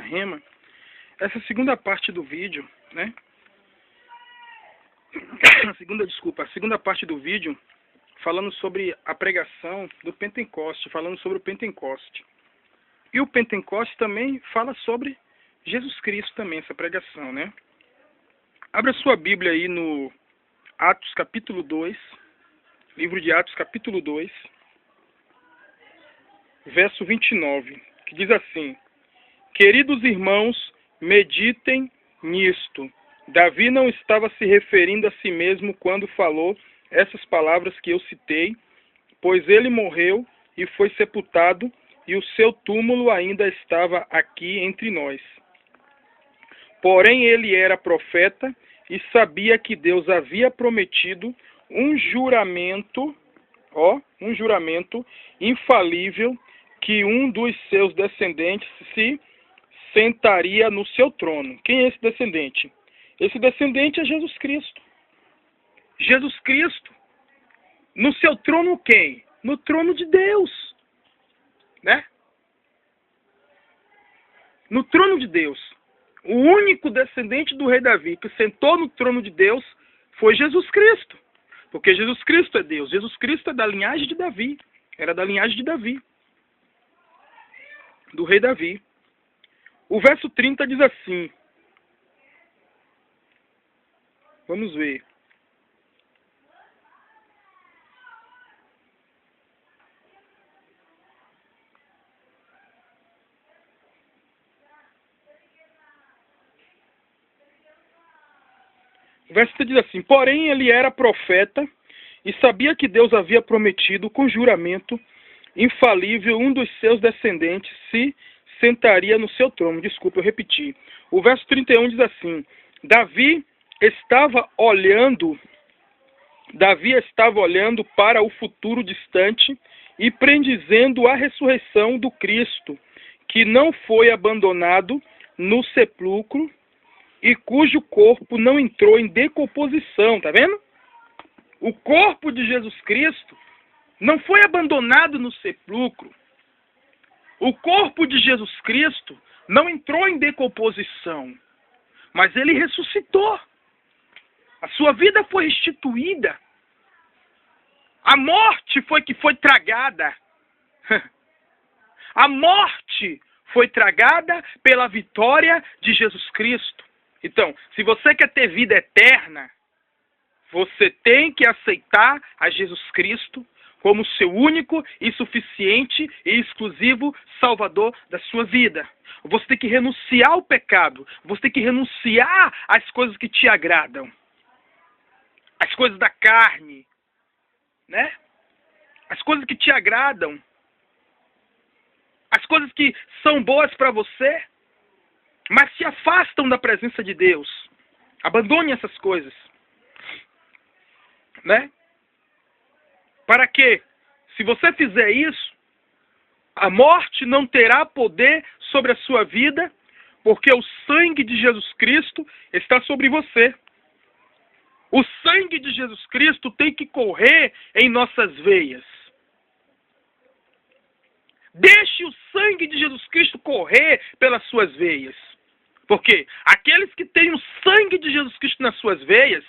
Rema, essa segunda parte do vídeo, né? A segunda parte do vídeo, falando sobre a pregação do Pentecoste, falando sobre o Pentecoste. E o Pentecoste também fala sobre Jesus Cristo também, essa pregação, né? Abra sua Bíblia aí no Atos capítulo 2, livro de Atos capítulo 2, verso 29, que diz assim: Queridos irmãos, meditem nisto. Davi não estava se referindo a si mesmo quando falou essas palavras que eu citei, pois ele morreu e foi sepultado, e o seu túmulo ainda estava aqui entre nós. Porém, ele era profeta e sabia que Deus havia prometido um juramento infalível, que um dos seus descendentes se sentaria no seu trono. Quem é esse descendente? Esse descendente é Jesus Cristo. Jesus Cristo, no seu trono quem? No trono de Deus, né? No trono de Deus. O único descendente do rei Davi que sentou no trono de Deus foi Jesus Cristo. Porque Jesus Cristo é Deus. Jesus Cristo é da linhagem de Davi. Era da linhagem de Davi. Do rei Davi. O verso 30 diz assim. Vamos ver. O verso 30 diz assim: Porém ele era profeta e sabia que Deus havia prometido com juramento infalível um dos seus descendentes se sentaria no seu trono. Desculpa, eu repeti. O verso 31 diz assim: Davi estava olhando para o futuro distante e prendizendo a ressurreição do Cristo, que não foi abandonado no sepulcro e cujo corpo não entrou em decomposição. Tá vendo? O corpo de Jesus Cristo não foi abandonado no sepulcro. O corpo de Jesus Cristo não entrou em decomposição, mas ele ressuscitou. A sua vida foi restituída. A morte foi que foi tragada. A morte foi tragada pela vitória de Jesus Cristo. Então, se você quer ter vida eterna, você tem que aceitar a Jesus Cristo como seu único e suficiente e exclusivo Salvador da sua vida. Você tem que renunciar ao pecado. Você tem que renunciar às coisas que te agradam. As coisas da carne, né? As coisas que te agradam. As coisas que são boas para você, mas te afastam da presença de Deus. Abandone essas coisas. Né? Para que, se você fizer isso, a morte não terá poder sobre a sua vida, porque o sangue de Jesus Cristo está sobre você. O sangue de Jesus Cristo tem que correr em nossas veias. Deixe o sangue de Jesus Cristo correr pelas suas veias. Porque aqueles que têm o sangue de Jesus Cristo nas suas veias,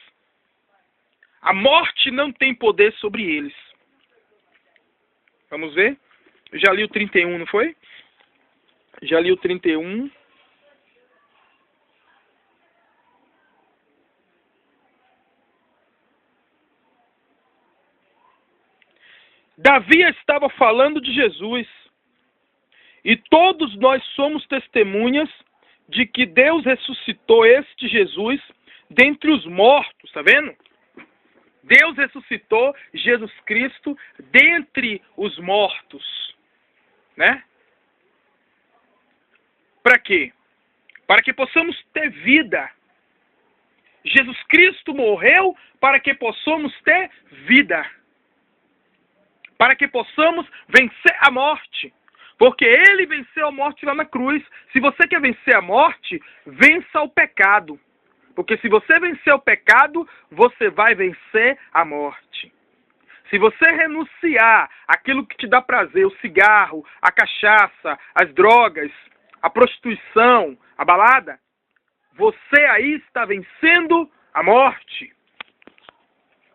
a morte não tem poder sobre eles. Vamos ver? Eu já li o 31, não foi? Já li o 31. Davi estava falando de Jesus. E todos nós somos testemunhas de que Deus ressuscitou este Jesus dentre os mortos, tá vendo? Deus ressuscitou Jesus Cristo dentre os mortos, né? Para quê? Para que possamos ter vida. Jesus Cristo morreu para que possamos ter vida. Para que possamos vencer a morte. Porque ele venceu a morte lá na cruz. Se você quer vencer a morte, vença o pecado. Porque se você vencer o pecado, você vai vencer a morte. Se você renunciar àquilo que te dá prazer, o cigarro, a cachaça, as drogas, a prostituição, a balada, você aí está vencendo a morte.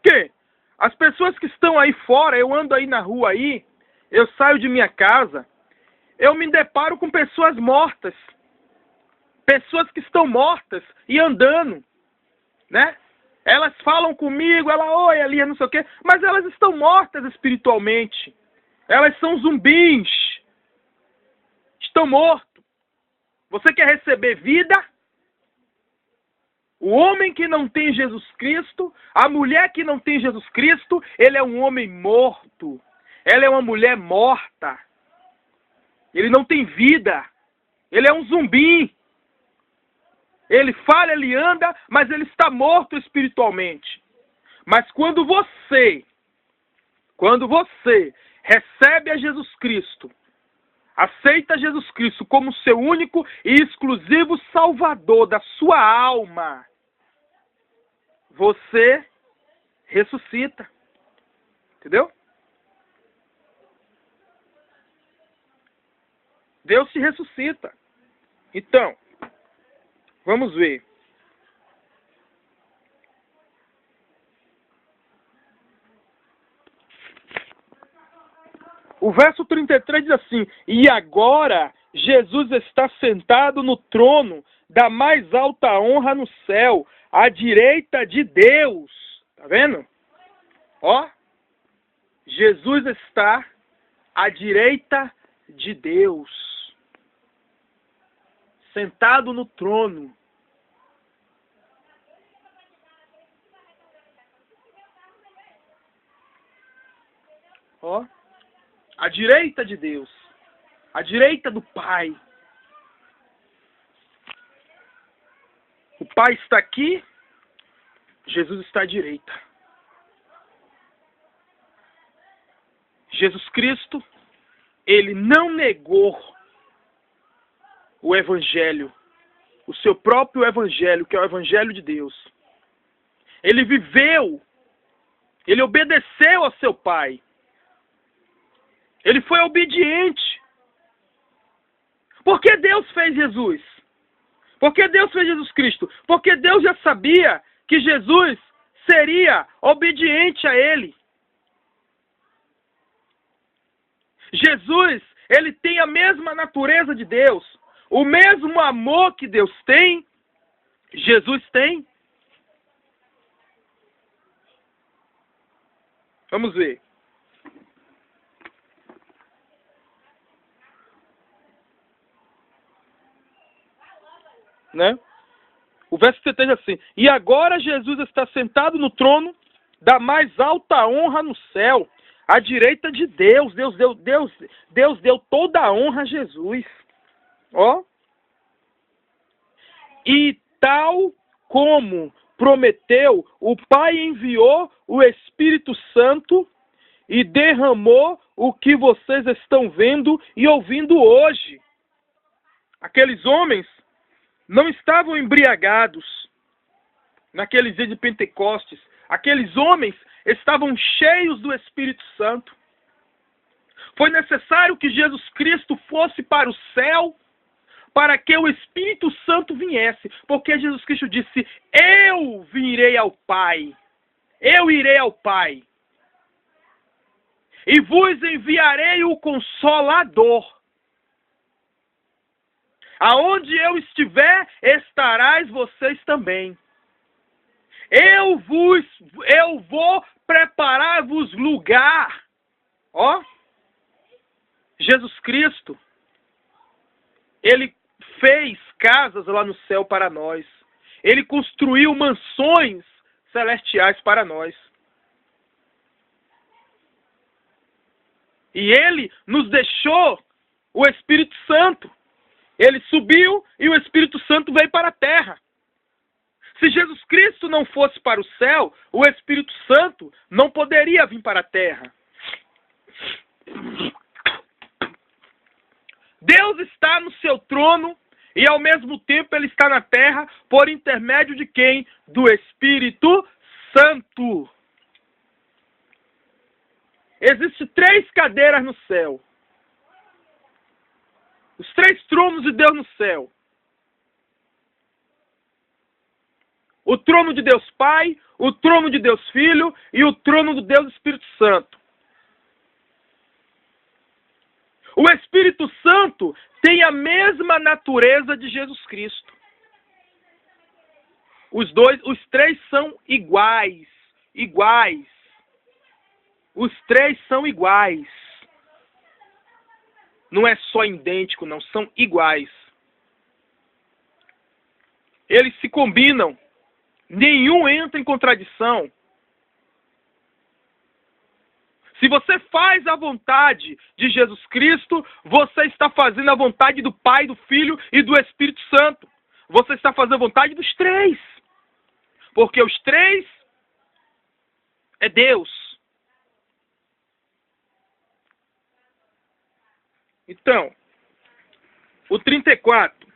Que as pessoas que estão aí fora, eu ando aí na rua aí, eu saio de minha casa, eu me deparo com pessoas mortas. Pessoas que estão mortas e andando, né? Elas falam comigo, oi, ali, não sei o quê, mas elas estão mortas espiritualmente. Elas são zumbis. Estão mortos. Você quer receber vida? O homem que não tem Jesus Cristo, a mulher que não tem Jesus Cristo, ele é um homem morto. Ela é uma mulher morta. Ele não tem vida. Ele é um zumbi. Ele fala, ele anda, mas ele está morto espiritualmente. Mas quando você recebe a Jesus Cristo, aceita Jesus Cristo como seu único e exclusivo Salvador da sua alma, você ressuscita. Entendeu? Deus te ressuscita. Então, vamos ver. O verso 33 diz assim: e agora Jesus está sentado no trono da mais alta honra no céu, à direita de Deus. Tá vendo? Ó, Jesus está à direita de Deus, sentado no trono. Ó, à direita de Deus, à direita do Pai. O Pai está aqui, Jesus está à direita. Jesus Cristo, ele não negou o Evangelho, o seu próprio Evangelho, que é o Evangelho de Deus. Ele viveu, ele obedeceu ao seu Pai. Ele foi obediente. Por que Deus fez Jesus? Por que Deus fez Jesus Cristo? Porque Deus já sabia que Jesus seria obediente a Ele. Jesus, ele tem a mesma natureza de Deus. O mesmo amor que Deus tem, Jesus tem. Vamos ver. Né? O verso 3 diz assim: e agora Jesus está sentado no trono da mais alta honra no céu, à direita de Deus. Deus deu toda a honra a Jesus. Ó. E tal como prometeu, o Pai enviou o Espírito Santo e derramou o que vocês estão vendo e ouvindo hoje. Aqueles homens não estavam embriagados naqueles dias de Pentecostes. Aqueles homens estavam cheios do Espírito Santo. Foi necessário que Jesus Cristo fosse para o céu para que o Espírito Santo viesse. Porque Jesus Cristo disse: eu virei ao Pai. Eu irei ao Pai. E vos enviarei o Consolador. Aonde eu estiver, estarás vocês também. Eu vou preparar-vos lugar. Ó, Jesus Cristo, ele fez casas lá no céu para nós. Ele construiu mansões celestiais para nós. E ele nos deixou o Espírito Santo. Ele subiu e o Espírito Santo veio para a terra. Se Jesus Cristo não fosse para o céu, o Espírito Santo não poderia vir para a terra. Deus está no seu trono e ao mesmo tempo ele está na terra por intermédio de quem? Do Espírito Santo. Existem 3 cadeiras no céu. Os 3 tronos de Deus no céu. O trono de Deus Pai, o trono de Deus Filho e o trono de Deus Espírito Santo. O Espírito Santo tem a mesma natureza de Jesus Cristo. Os 3 são iguais. Iguais. Os 3 são iguais. Não é só idêntico, não. São iguais. Eles se combinam. Nenhum entra em contradição. Se você faz a vontade de Jesus Cristo, você está fazendo a vontade do Pai, do Filho e do Espírito Santo. Você está fazendo a vontade dos 3. Porque os 3 é Deus. Então, o 34.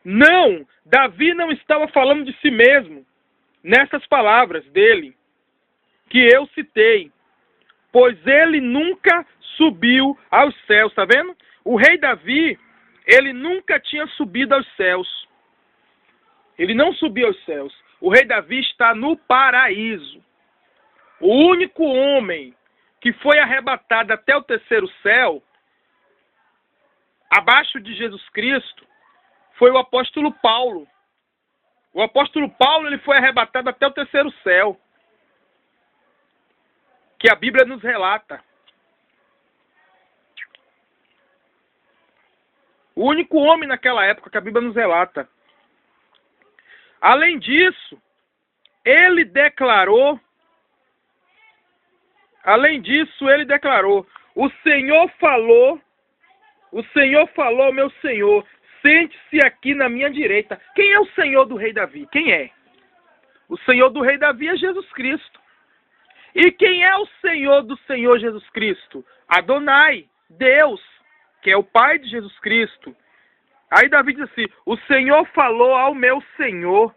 Não, Davi não estava falando de si mesmo nessas palavras dele, que eu citei. Pois ele nunca subiu aos céus, está vendo? O rei Davi, ele nunca tinha subido aos céus. Ele não subiu aos céus. O rei Davi está no paraíso. O único homem que foi arrebatado até o 3º céu, abaixo de Jesus Cristo, foi o apóstolo Paulo. O apóstolo Paulo, ele foi arrebatado até o 3º céu, que a Bíblia nos relata. O único homem naquela época que a Bíblia nos relata. Além disso, ele declarou, o Senhor falou ao meu Senhor, sente-se aqui na minha direita. Quem é o Senhor do rei Davi? Quem é? O Senhor do rei Davi é Jesus Cristo. E quem é o Senhor do Senhor Jesus Cristo? Adonai, Deus, que é o Pai de Jesus Cristo. Aí Davi diz assim, o Senhor falou ao meu Senhor,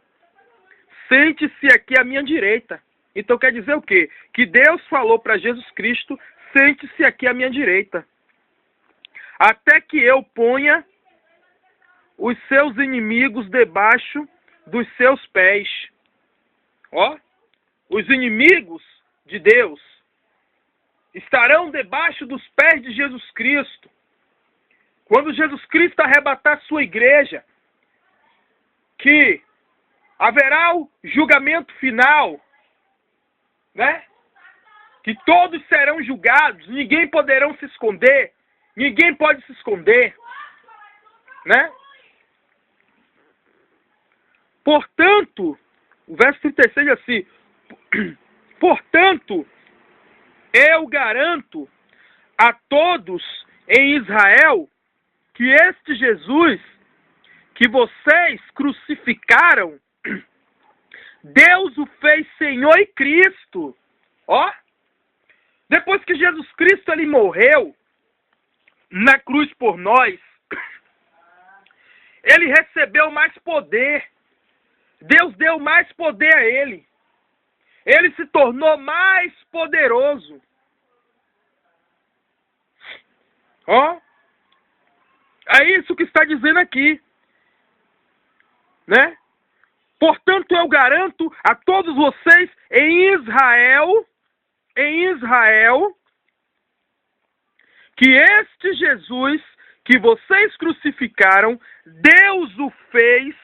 sente-se aqui à minha direita. Então quer dizer o quê? Que Deus falou para Jesus Cristo, sente-se aqui à minha direita. Até que eu ponha os seus inimigos debaixo dos seus pés. Ó, os inimigos de Deus estarão debaixo dos pés de Jesus Cristo. Quando Jesus Cristo arrebatar sua igreja, que haverá o julgamento final, né? Que todos serão julgados, ninguém poderá se esconder, ninguém pode se esconder, né? Portanto, o verso 36 diz assim, portanto, eu garanto a todos em Israel que este Jesus que vocês crucificaram, Deus o fez Senhor e Cristo. Ó, depois que Jesus Cristo ele morreu na cruz por nós, ele recebeu mais poder. Deus deu mais poder a ele. Ele se tornou mais poderoso. Ó, é isso que está dizendo aqui, né? Portanto, eu garanto a todos vocês em Israel, que este Jesus que vocês crucificaram, Deus o fez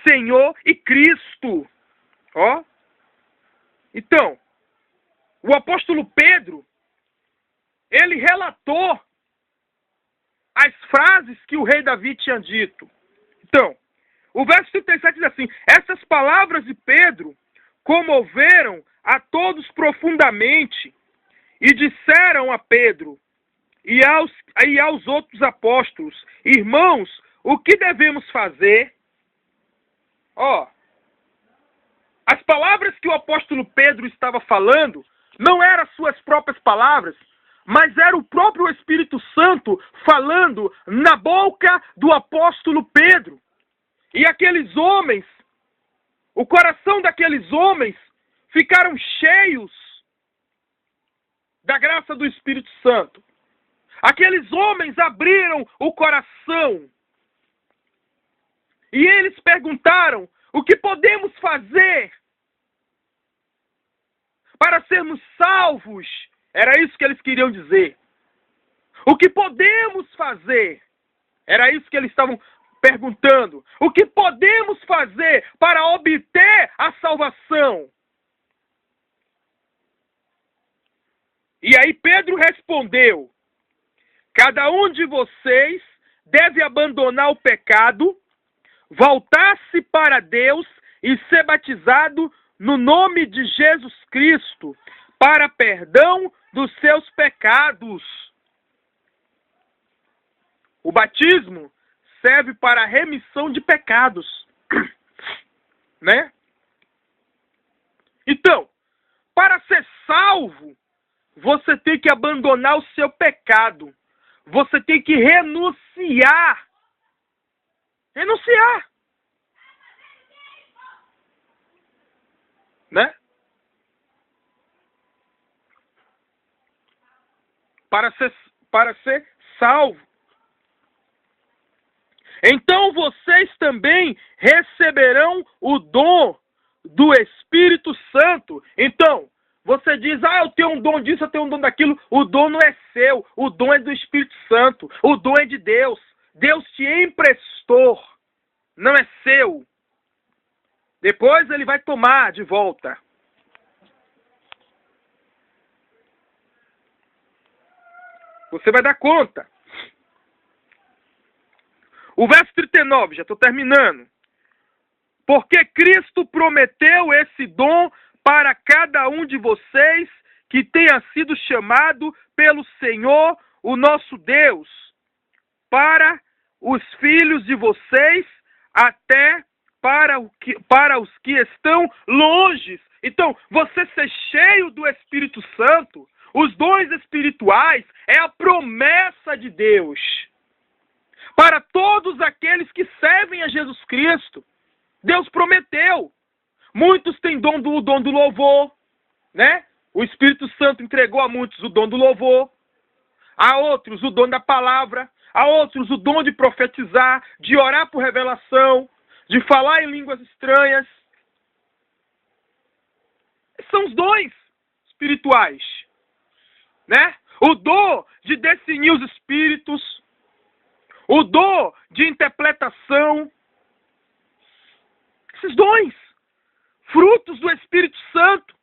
Senhor e Cristo. Ó. Então, o apóstolo Pedro, ele relatou as frases que o rei Davi tinha dito. Então, o verso 37 diz assim, essas palavras de Pedro comoveram a todos profundamente e disseram a Pedro e aos outros apóstolos, irmãos, o que devemos fazer? Ó, as palavras que o apóstolo Pedro estava falando não eram suas próprias palavras, mas era o próprio Espírito Santo falando na boca do apóstolo Pedro. E aqueles homens, o coração daqueles homens ficaram cheios da graça do Espírito Santo. Aqueles homens abriram o coração. E eles perguntaram: o que podemos fazer para sermos salvos? Era isso que eles queriam dizer. O que podemos fazer? Era isso que eles estavam perguntando. O que podemos fazer para obter a salvação? E aí Pedro respondeu: cada um de vocês deve abandonar o pecado, voltar-se para Deus e ser batizado no nome de Jesus Cristo para perdão dos seus pecados. O batismo serve para a remissão de pecados, né? Então, para ser salvo, você tem que abandonar o seu pecado. Você tem que renunciar. Renunciar. Né? Para ser salvo. Então vocês também receberão o dom do Espírito Santo. Então, você diz: eu tenho um dom disso, eu tenho um dom daquilo. O dom não é seu, o dom é do Espírito Santo. O dom é de Deus. Deus te emprestou, não é seu. Depois ele vai tomar de volta. Você vai dar conta. O verso 39, já estou terminando. Porque Cristo prometeu esse dom para cada um de vocês que tenha sido chamado pelo Senhor, o nosso Deus, para os filhos de vocês, até para os que estão longe. Então, você ser cheio do Espírito Santo, os dons espirituais, é a promessa de Deus para todos aqueles que servem a Jesus Cristo. Deus prometeu. Muitos têm o dom do louvor, né? O Espírito Santo entregou a muitos o dom do louvor. A outros o dom da palavra. A outros o dom de profetizar, de orar por revelação, de falar em línguas estranhas. São os dons espirituais, né? O dom de discernir os espíritos, o dom de interpretação. Esses dons, frutos do Espírito Santo.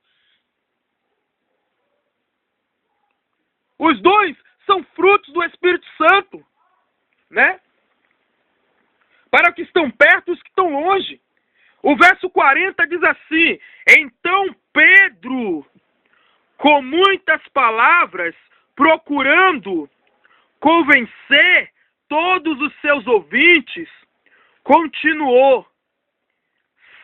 Os dons são frutos do Espírito Santo, né? Para os que estão perto e os que estão longe. O verso 40 diz assim: então Pedro, com muitas palavras, procurando convencer todos os seus ouvintes, continuou: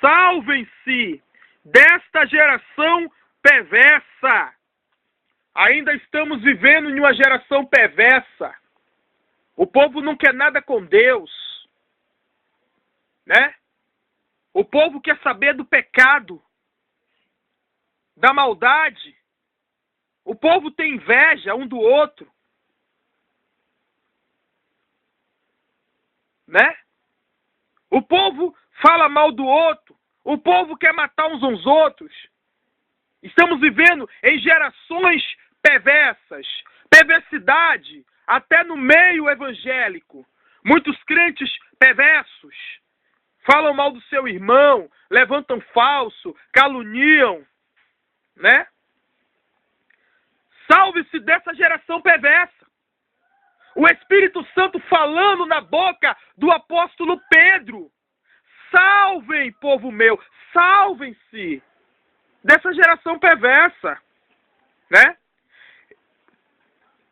salvem-se desta geração perversa. Ainda estamos vivendo em uma geração perversa. O povo não quer nada com Deus, né? O povo quer saber do pecado, da maldade. O povo tem inveja um do outro, né? O povo fala mal do outro. O povo quer matar uns aos outros. Estamos vivendo em gerações perversas. Perversidade até no meio evangélico. Muitos crentes perversos falam mal do seu irmão, levantam falso, caluniam, né? Salve-se dessa geração perversa. O Espírito Santo falando na boca do apóstolo Pedro: salvem, povo meu, salvem-se dessa geração perversa, né?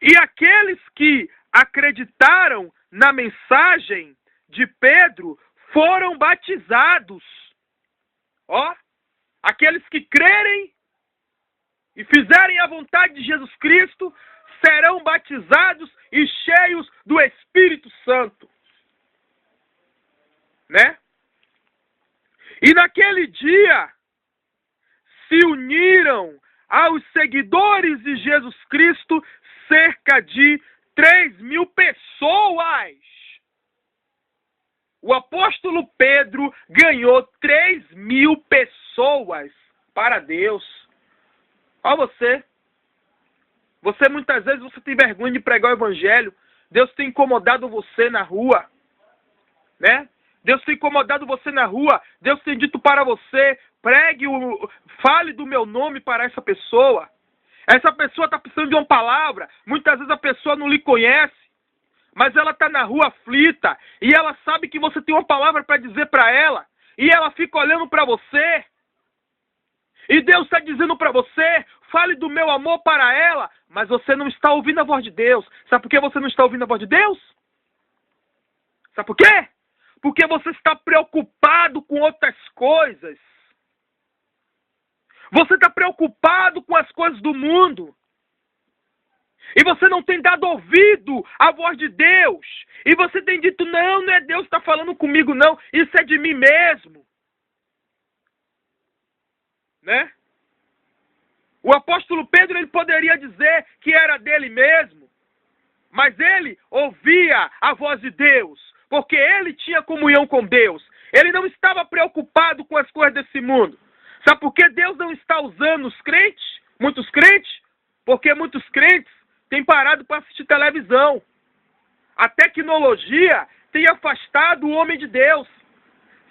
E aqueles que acreditaram na mensagem de Pedro foram batizados. Ó, aqueles que crerem e fizerem a vontade de Jesus Cristo serão batizados e cheios do Espírito Santo, né? E naquele dia se uniram aos seguidores de Jesus Cristo cerca de 3.000 pessoas. O apóstolo Pedro ganhou 3.000 pessoas para Deus. Olha você. Você muitas vezes você tem vergonha de pregar o evangelho. Deus tem incomodado você na rua. Né? Deus tem incomodado você na rua. Deus tem dito para você, fale do meu nome para essa pessoa. Essa pessoa está precisando de uma palavra. Muitas vezes a pessoa não lhe conhece, mas ela está na rua aflita e ela sabe que você tem uma palavra para dizer para ela. E ela fica olhando para você. E Deus está dizendo para você, fale do meu amor para ela, mas você não está ouvindo a voz de Deus. Sabe por que você não está ouvindo a voz de Deus? Sabe por quê? Porque você está preocupado com outras coisas. Você está preocupado com as coisas do mundo. E você não tem dado ouvido à voz de Deus. E você tem dito, não é Deus que está falando comigo, não. Isso é de mim mesmo. Né? O apóstolo Pedro, ele poderia dizer que era dele mesmo. Mas ele ouvia a voz de Deus. Porque ele tinha comunhão com Deus. Ele não estava preocupado com as coisas desse mundo. Sabe por que Deus não está usando os crentes? Muitos crentes? Porque muitos crentes têm parado para assistir televisão. A tecnologia tem afastado o homem de Deus.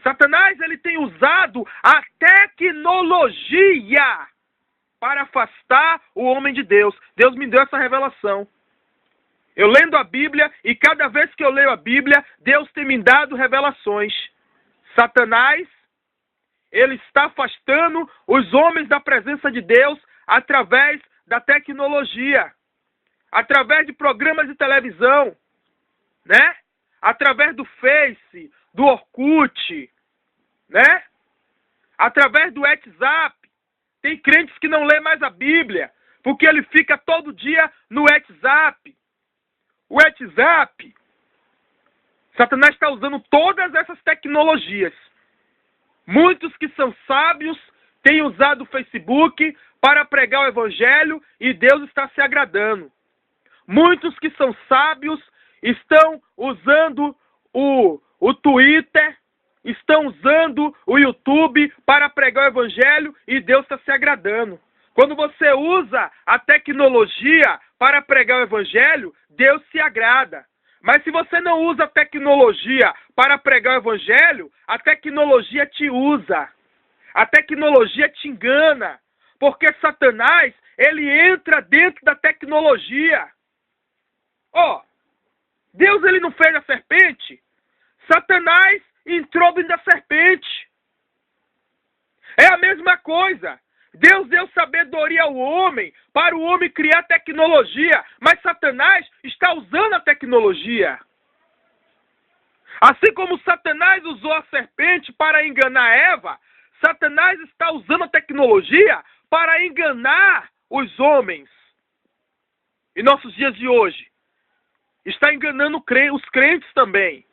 Satanás, ele tem usado a tecnologia para afastar o homem de Deus. Deus me deu essa revelação. Eu lendo a Bíblia, e cada vez que eu leio a Bíblia, Deus tem me dado revelações. Satanás, ele está afastando os homens da presença de Deus através da tecnologia, através de programas de televisão, né? Através do Face, do Orkut, né? Através do WhatsApp. Tem crentes que não lê mais a Bíblia, porque ele fica todo dia no WhatsApp. O WhatsApp, Satanás está usando todas essas tecnologias. Muitos que são sábios têm usado o Facebook para pregar o evangelho e Deus está se agradando. Muitos que são sábios estão usando o Twitter, estão usando o YouTube para pregar o evangelho e Deus está se agradando. Quando você usa a tecnologia para pregar o evangelho, Deus se agrada. Mas se você não usa a tecnologia para pregar o evangelho, a tecnologia te usa. A tecnologia te engana. Porque Satanás, ele entra dentro da tecnologia. Ó, Deus, ele não fez a serpente. Satanás entrou dentro da serpente. É a mesma coisa. Deus deu sabedoria ao homem, para o homem criar tecnologia, mas Satanás está usando a tecnologia. Assim como Satanás usou a serpente para enganar Eva, Satanás está usando a tecnologia para enganar os homens. Em nossos dias de hoje, está enganando os crentes também.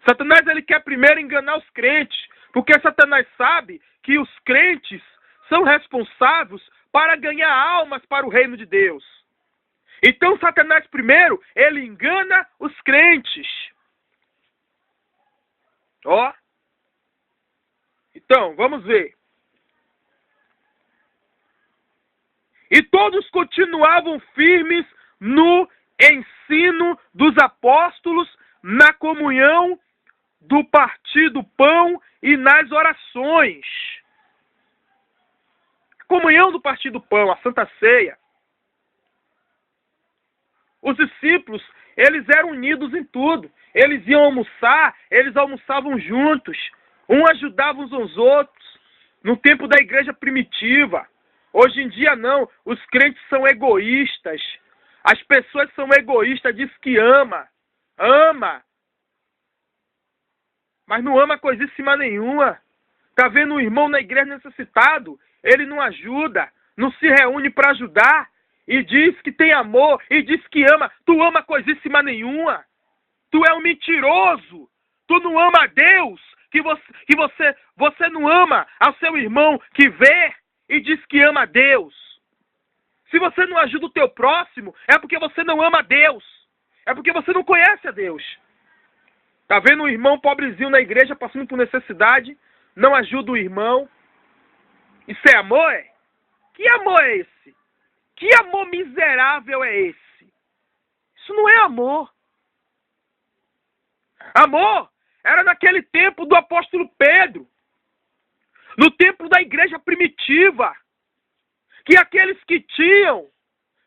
Satanás, ele quer primeiro enganar os crentes, porque Satanás sabe que os crentes são responsáveis para ganhar almas para o reino de Deus. Então Satanás primeiro, ele engana os crentes. Ó. Então, vamos ver. E todos continuavam firmes no ensino dos apóstolos, na comunhão do partir do pão e nas orações. Comunhão do partir do pão, a Santa Ceia. Os discípulos, eles eram unidos em tudo. Eles iam almoçar, eles almoçavam juntos. Um ajudava uns aos outros. No tempo da igreja primitiva. Hoje em dia não, os crentes são egoístas. As pessoas são egoístas, diz que ama. Ama. Mas não ama coisíssima nenhuma. Tá vendo um irmão na igreja necessitado? Ele não ajuda, não se reúne para ajudar, e diz que tem amor, e diz que ama. Tu ama coisíssima nenhuma. Tu é um mentiroso. Tu não ama a Deus, que você não ama ao seu irmão que vê e diz que ama a Deus. Se você não ajuda o teu próximo, é porque você não ama a Deus. É porque você não conhece a Deus. Tá vendo um irmão pobrezinho na igreja passando por necessidade, não ajuda o irmão. Isso é amor, é? Que amor é esse? Que amor miserável é esse? Isso não é amor. Amor era naquele tempo do apóstolo Pedro, no tempo da igreja primitiva, que aqueles que tinham,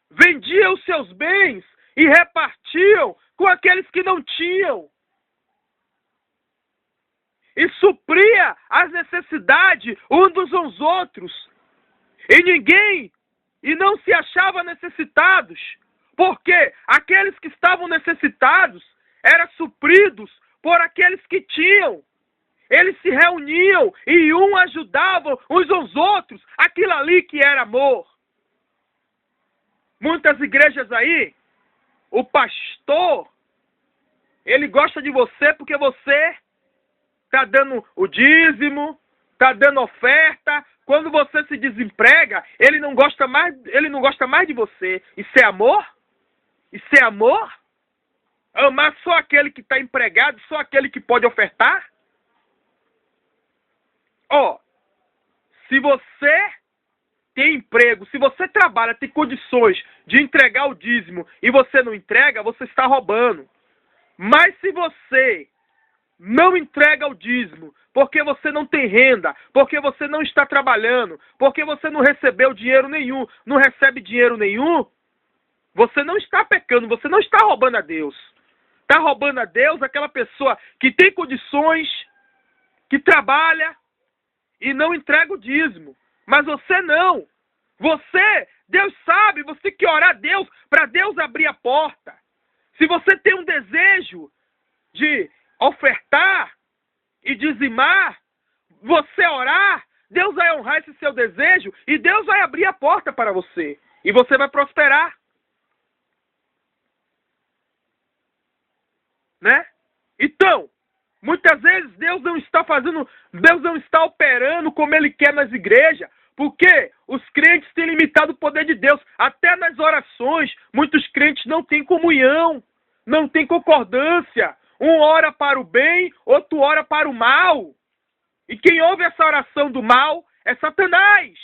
vendiam os seus bens e repartiam com aqueles que não tinham. E supria as necessidades uns dos outros. E não se achava necessitados, porque aqueles que estavam necessitados eram supridos por aqueles que tinham. Eles se reuniam e um ajudavam uns aos outros, aquilo ali que era amor. Muitas igrejas aí, o pastor, ele gosta de você porque você está dando o dízimo, está dando oferta. Quando você se desemprega, ele não gosta mais de você. Isso é amor? Isso é amor? Amar só aquele que está empregado, só aquele que pode ofertar? Se você tem emprego, se você trabalha, tem condições de entregar o dízimo e você não entrega, você está roubando. Mas se você não entrega o dízimo, porque você não tem renda, porque você não está trabalhando, porque você não recebeu dinheiro nenhum, não recebe dinheiro nenhum, você não está pecando, você não está roubando a Deus. Está roubando a Deus aquela pessoa que tem condições, que trabalha e não entrega o dízimo. Mas você não. Você, Deus sabe, você tem que orar a Deus para Deus abrir a porta. Se você tem um desejo de ofertar e dizimar, você orar, Deus vai honrar esse seu desejo e Deus vai abrir a porta para você. E você vai prosperar. Né? Então, muitas vezes Deus não está operando como Ele quer nas igrejas, porque os crentes têm limitado o poder de Deus. Até nas orações, muitos crentes não têm comunhão, não têm concordância. Um ora para o bem, outro ora para o mal. E quem ouve essa oração do mal é Satanás.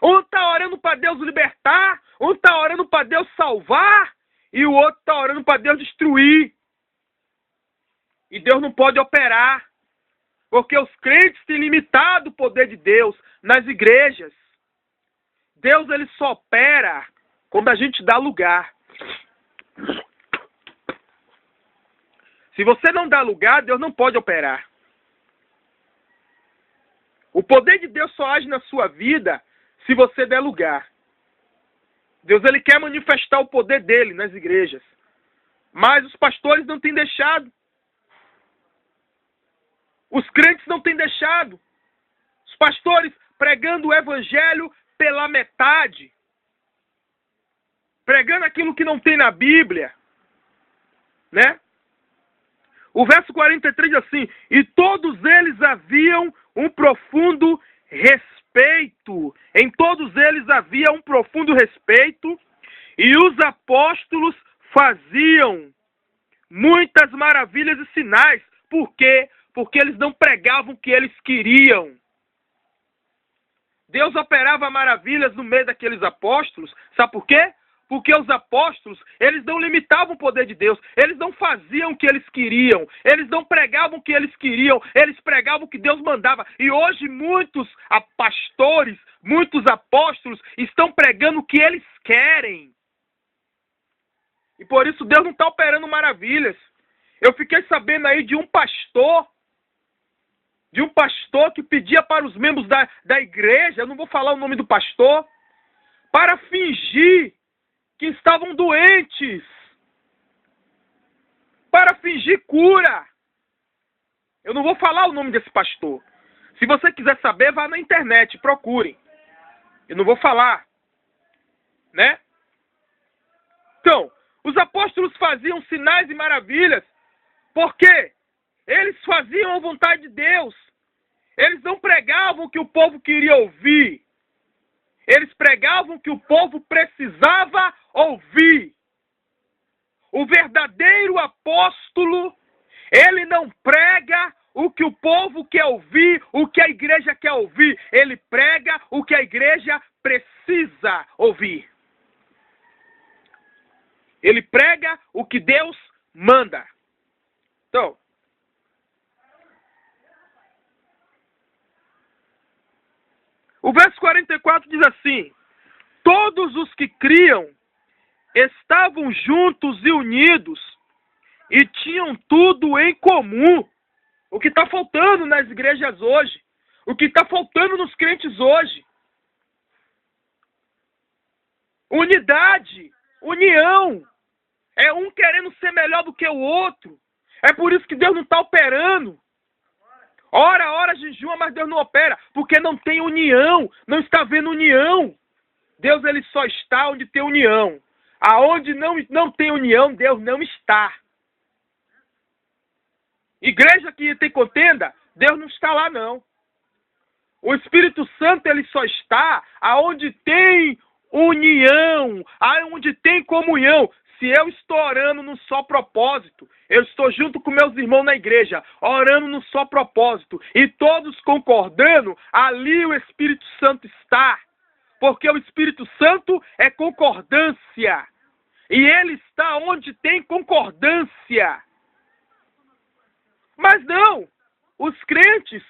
Um está orando para Deus libertar, um está orando para Deus salvar, e o outro está orando para Deus destruir. E Deus não pode operar, porque os crentes têm limitado o poder de Deus nas igrejas. Deus, ele só opera quando a gente dá lugar. Se você não dá lugar, Deus não pode operar. O poder de Deus só age na sua vida se você der lugar. Deus, ele quer manifestar o poder dele nas igrejas. Mas os pastores não têm deixado. Os crentes não têm deixado. Os pastores pregando o evangelho pela metade. Pregando aquilo que não tem na Bíblia. Né? O verso 43 diz assim: e todos eles haviam um profundo respeito. Em todos eles havia um profundo respeito, e os apóstolos faziam muitas maravilhas e sinais. Por quê? Porque eles não pregavam o que eles queriam. Deus operava maravilhas no meio daqueles apóstolos. Sabe por quê? Porque os apóstolos, eles não limitavam o poder de Deus. Eles não faziam o que eles queriam. Eles não pregavam o que eles queriam. Eles pregavam o que Deus mandava. E hoje muitos pastores, muitos apóstolos estão pregando o que eles querem. E por isso Deus não está operando maravilhas. Eu fiquei sabendo aí de um pastor que pedia para os membros da igreja, eu não vou falar o nome do pastor, para fingir que estavam doentes, para fingir cura. Eu não vou falar o nome desse pastor. Se você quiser saber, vá na internet, procurem. Eu não vou falar. Né? Então, os apóstolos faziam sinais e maravilhas, porque eles faziam a vontade de Deus. Eles não pregavam o que o povo queria ouvir. Eles pregavam o que o povo precisava ouvir. O verdadeiro apóstolo, ele não prega o que o povo quer ouvir, o que a igreja quer ouvir. Ele prega o que a igreja precisa ouvir. Ele prega o que Deus manda. Então, o verso 44 diz assim: todos os que criam estavam juntos e unidos e tinham tudo em comum. O que está faltando nas igrejas hoje, o que está faltando nos crentes hoje. Unidade, união. É um querendo ser melhor do que o outro. É por isso que Deus não está operando. Ora, jejua, mas Deus não opera, porque não tem união, não está havendo união. Deus, ele só está onde tem união. Aonde não tem união, Deus não está. Igreja que tem contenda, Deus não está lá, não. O Espírito Santo, ele só está aonde tem união, aonde tem comunhão. Se eu estou orando num só propósito, eu estou junto com meus irmãos na igreja, orando num só propósito, e todos concordando, ali o Espírito Santo está. Porque o Espírito Santo é concordância. E ele está onde tem concordância. Mas não, os crentes,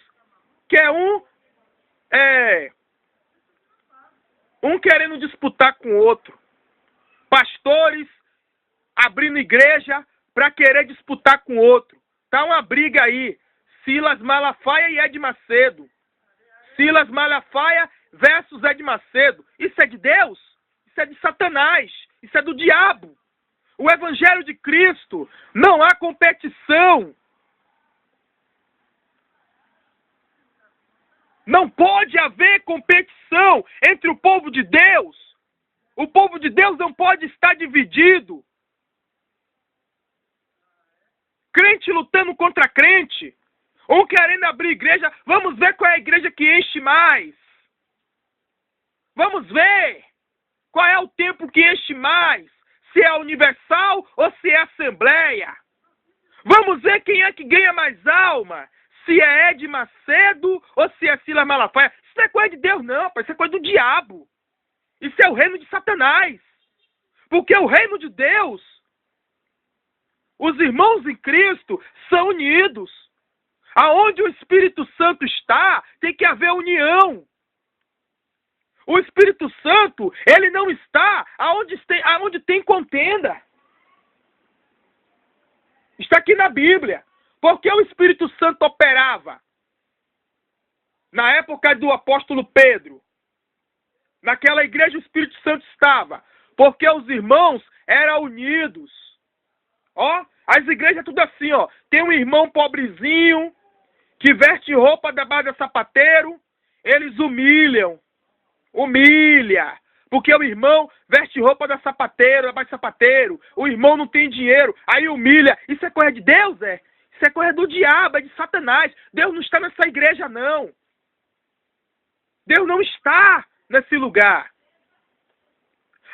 que é um querendo disputar com o outro. Pastores abrindo igreja para querer disputar com o outro. Tá uma briga aí. Silas Malafaia e Ed Macedo. Silas Malafaia versus Ed Macedo. Isso é de Deus? Isso é de Satanás. Isso é do diabo. O Evangelho de Cristo, não há competição. Não pode haver competição entre o povo de Deus. O povo de Deus não pode estar dividido. Crente lutando contra crente. Um querendo abrir igreja. Vamos ver qual é a igreja que enche mais. Vamos ver qual é o templo que enche mais. Se é a Universal ou se é a Assembleia. Vamos ver quem é que ganha mais alma. Se é Ed Macedo ou se é Silas Malafaia. Isso não é coisa de Deus, não, rapaz. Isso é coisa do diabo. Isso é o reino de Satanás. Porque o reino de Deus, os irmãos em Cristo são unidos. Aonde o Espírito Santo está, tem que haver união. O Espírito Santo, ele não está aonde tem contenda. Está aqui na Bíblia. Porque o Espírito Santo operava na época do apóstolo Pedro. Naquela igreja o Espírito Santo estava. Porque os irmãos eram unidos. Ó, as igrejas tudo assim, ó. Tem um irmão pobrezinho que veste roupa debaixo de sapateiro. Eles humilham. Humilha. Porque o irmão veste roupa da sapateiro, debaixo de sapateiro. O irmão não tem dinheiro. Aí humilha. Isso é coisa de Deus, é? Isso é coisa do diabo, é de Satanás. Deus não está nessa igreja, não. Deus não está nesse lugar.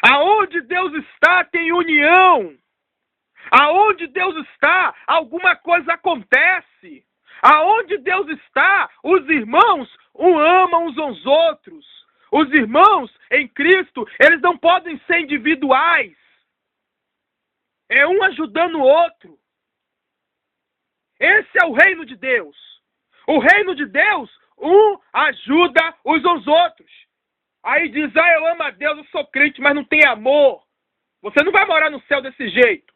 Aonde Deus está, tem união. Aonde Deus está, alguma coisa acontece. Aonde Deus está, os irmãos amam uns aos outros. Os irmãos em Cristo, eles não podem ser individuais. É um ajudando o outro. Esse é o reino de Deus. O reino de Deus, um ajuda uns aos outros. Aí diz, eu amo a Deus, eu sou crente, mas não tem amor. Você não vai morar no céu desse jeito.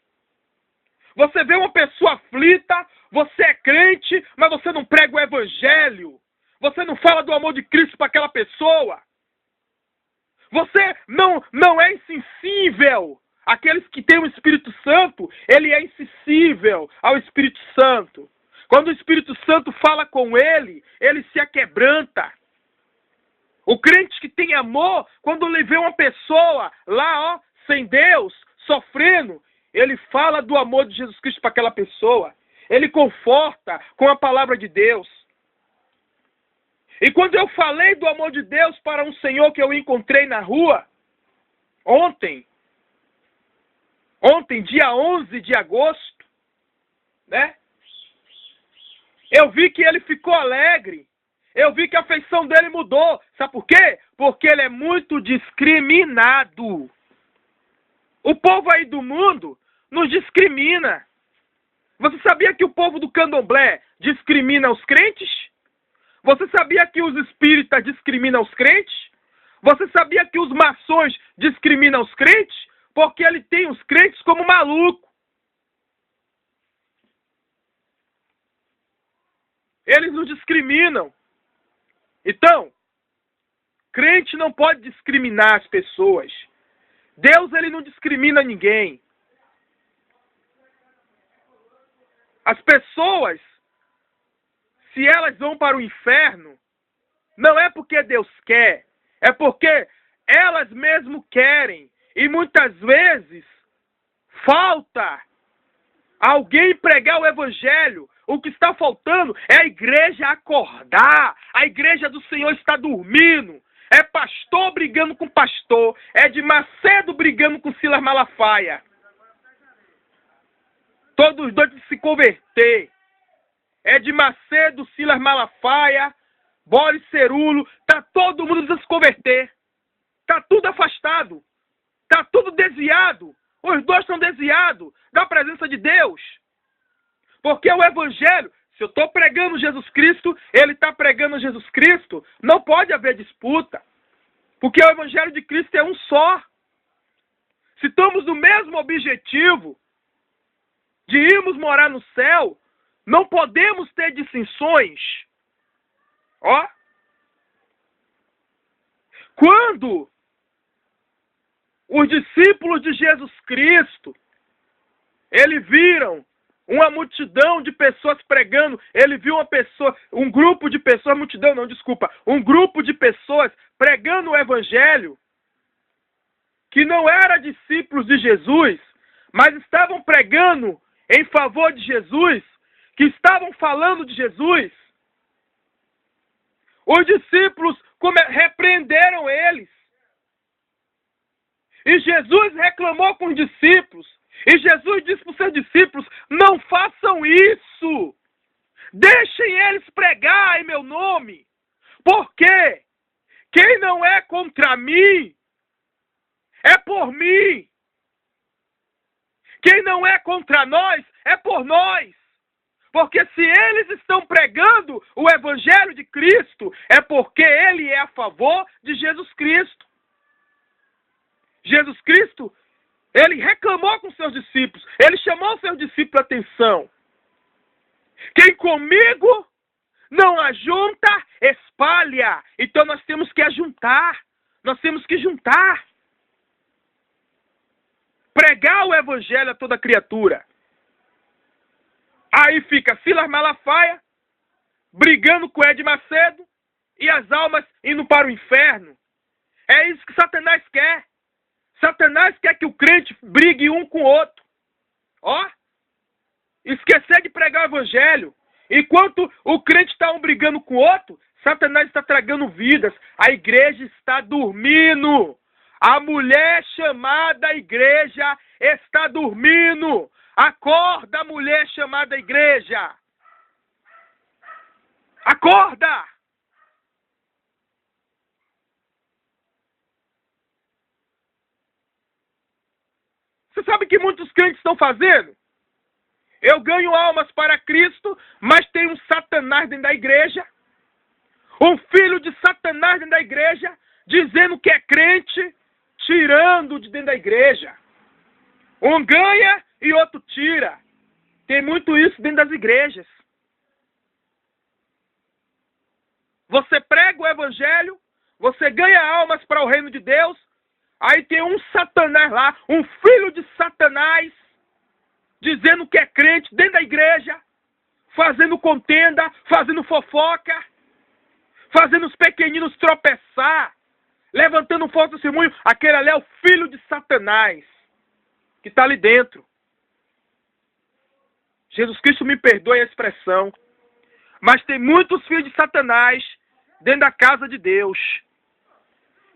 Você vê uma pessoa aflita, você é crente, mas você não prega o evangelho. Você não fala do amor de Cristo para aquela pessoa. Você não é insensível. Aqueles que têm o Espírito Santo, ele é insensível ao Espírito Santo. Quando o Espírito Santo fala com ele, ele se aquebranta. O crente que tem amor, quando ele vê uma pessoa lá, ó, sem Deus, sofrendo, ele fala do amor de Jesus Cristo para aquela pessoa. Ele conforta com a palavra de Deus. E quando eu falei do amor de Deus para um senhor que eu encontrei na rua, ontem, ontem, dia 11 de agosto, né? Eu vi que ele ficou alegre. Eu vi que a feição dele mudou. Sabe por quê? Porque ele é muito discriminado. O povo aí do mundo nos discrimina. Você sabia que o povo do candomblé discrimina os crentes? Você sabia que os espíritas discriminam os crentes? Você sabia que os maçons discriminam os crentes? Porque ele tem os crentes como maluco. Eles nos discriminam. Então, crente não pode discriminar as pessoas. Deus, ele não discrimina ninguém. As pessoas, se elas vão para o inferno, não é porque Deus quer, é porque elas mesmo querem. E muitas vezes falta alguém pregar o evangelho. O que está faltando é a igreja acordar. A igreja do Senhor está dormindo. É pastor brigando com pastor. É de Macedo brigando com Silas Malafaia. Todos os dois de se converter. É de Macedo, Silas Malafaia, Boris Cerulo. Está todo mundo a se converter. Está tudo afastado. Está tudo desviado. Os dois estão desviados da presença de Deus. Porque o evangelho, se eu estou pregando Jesus Cristo, ele está pregando Jesus Cristo, não pode haver disputa. Porque o evangelho de Cristo é um só. Se estamos no mesmo objetivo de irmos morar no céu, não podemos ter distinções. Ó. Quando os discípulos de Jesus Cristo, eles viram uma multidão de pessoas pregando, ele viu um grupo de pessoas, um grupo de pessoas pregando o evangelho, que não eram discípulos de Jesus, mas estavam pregando em favor de Jesus, que estavam falando de Jesus. Os discípulos repreenderam eles. E Jesus reclamou com os discípulos. E Jesus disse para os seus discípulos, não façam isso. Deixem eles pregar em meu nome. Porque quem não é contra mim, é por mim. Quem não é contra nós, é por nós. Porque se eles estão pregando o evangelho de Cristo, é porque ele é a favor de Jesus Cristo. Jesus Cristo, ele reclamou com seus discípulos. Ele chamou seus discípulos a atenção. Quem comigo não ajunta, espalha. Então nós temos que ajuntar. Nós temos que juntar. Pregar o evangelho a toda criatura. Aí fica Silas Malafaia brigando com Ed Macedo e as almas indo para o inferno. É isso que Satanás quer. Satanás quer que o crente brigue um com o outro. Ó, esquecer de pregar o evangelho. Enquanto o crente está um brigando com o outro, Satanás está tragando vidas. A igreja está dormindo. A mulher chamada igreja está dormindo. Acorda, mulher chamada igreja. Acorda! Você sabe o que muitos crentes estão fazendo? Eu ganho almas para Cristo, mas tem um Satanás dentro da igreja. Um filho de Satanás dentro da igreja, dizendo que é crente, tirando de dentro da igreja. Um ganha e outro tira. Tem muito isso dentro das igrejas. Você prega o evangelho, você ganha almas para o reino de Deus, aí tem um Satanás lá, um filho de Satanás, dizendo que é crente dentro da igreja, fazendo contenda, fazendo fofoca, fazendo os pequeninos tropeçar, levantando um falso testemunho. Aquele ali é o filho de Satanás, que está ali dentro. Jesus Cristo me perdoe a expressão, mas tem muitos filhos de Satanás dentro da casa de Deus.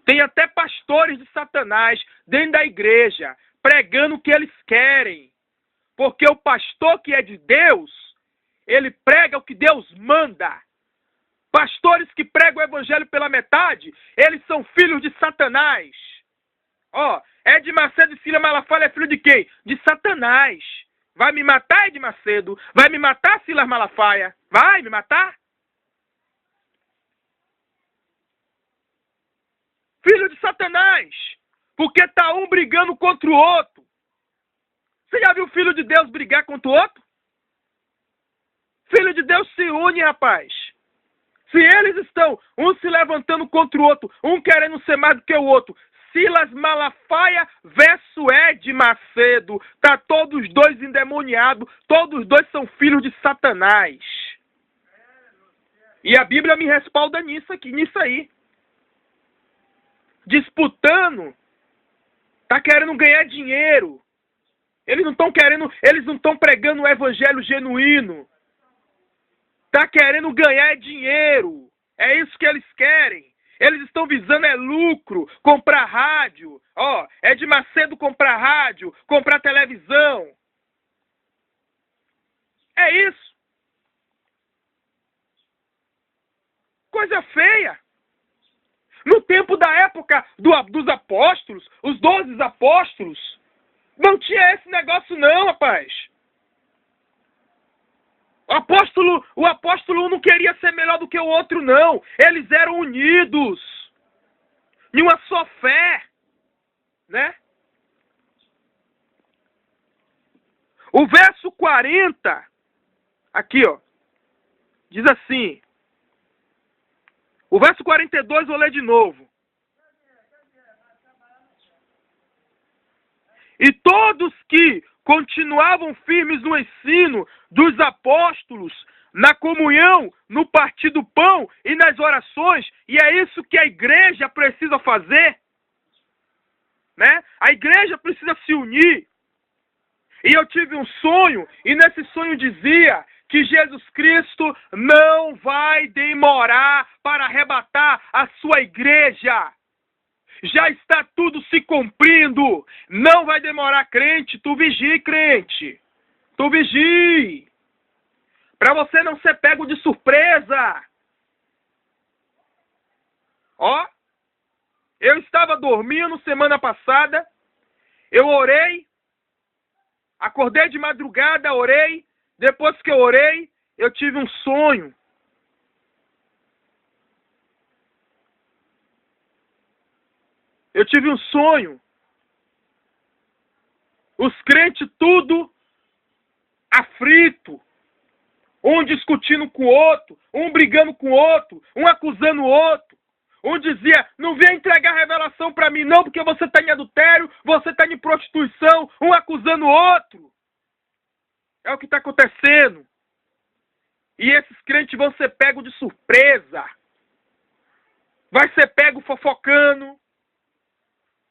Tem até pastores de Satanás dentro da igreja, pregando o que eles querem. Porque o pastor que é de Deus, ele prega o que Deus manda. Pastores que pregam o evangelho pela metade, eles são filhos de Satanás. Ó, Ed Macedo e Silas Malafaia é filho de quem? De Satanás. Vai me matar, Ed Macedo? Vai me matar, Silas Malafaia? Vai me matar? Filho de Satanás. Porque tá um brigando contra o outro. Você já viu o filho de Deus brigar contra o outro? Filho de Deus se une, rapaz. Se eles estão um se levantando contra o outro, um querendo ser mais do que o outro, Silas Malafaia versus Ed Macedo, tá todos dois endemoniados, todos dois são filhos de Satanás. E a Bíblia me respalda nisso aí. Disputando, tá querendo ganhar dinheiro. Eles não estão pregando o evangelho genuíno. Tá querendo ganhar dinheiro. É isso que eles querem. Eles estão visando lucro, comprar rádio. Ó, Ed Macedo comprar rádio, comprar televisão. É isso. Coisa feia. No tempo da época dos apóstolos, os 12 apóstolos, não tinha esse negócio não, rapaz. O apóstolo não queria ser melhor do que o outro, não. Eles eram unidos em uma só fé, né? O verso 40, aqui, ó, diz assim. O verso 42 vou ler de novo. E todos que continuavam firmes no ensino dos apóstolos, na comunhão, no partir do pão e nas orações, e é isso que a igreja precisa fazer, né? A igreja precisa se unir. E eu tive um sonho, e nesse sonho dizia que Jesus Cristo não vai demorar para arrebatar a sua igreja. Já está tudo se cumprindo. Não vai demorar, crente. Tu vigie, crente. Tu vigie. Para você não ser pego de surpresa. Ó, eu estava dormindo semana passada. Eu orei. Acordei de madrugada, orei. Depois que eu orei, eu tive um sonho. Eu tive um sonho. Os crentes tudo aflito. Um discutindo com o outro, um brigando com o outro, um acusando o outro. Um dizia, não venha entregar revelação para mim não, porque você está em adultério, você está em prostituição, um acusando o outro. É o que está acontecendo. E esses crentes vão ser pegos de surpresa. Vai ser pego fofocando.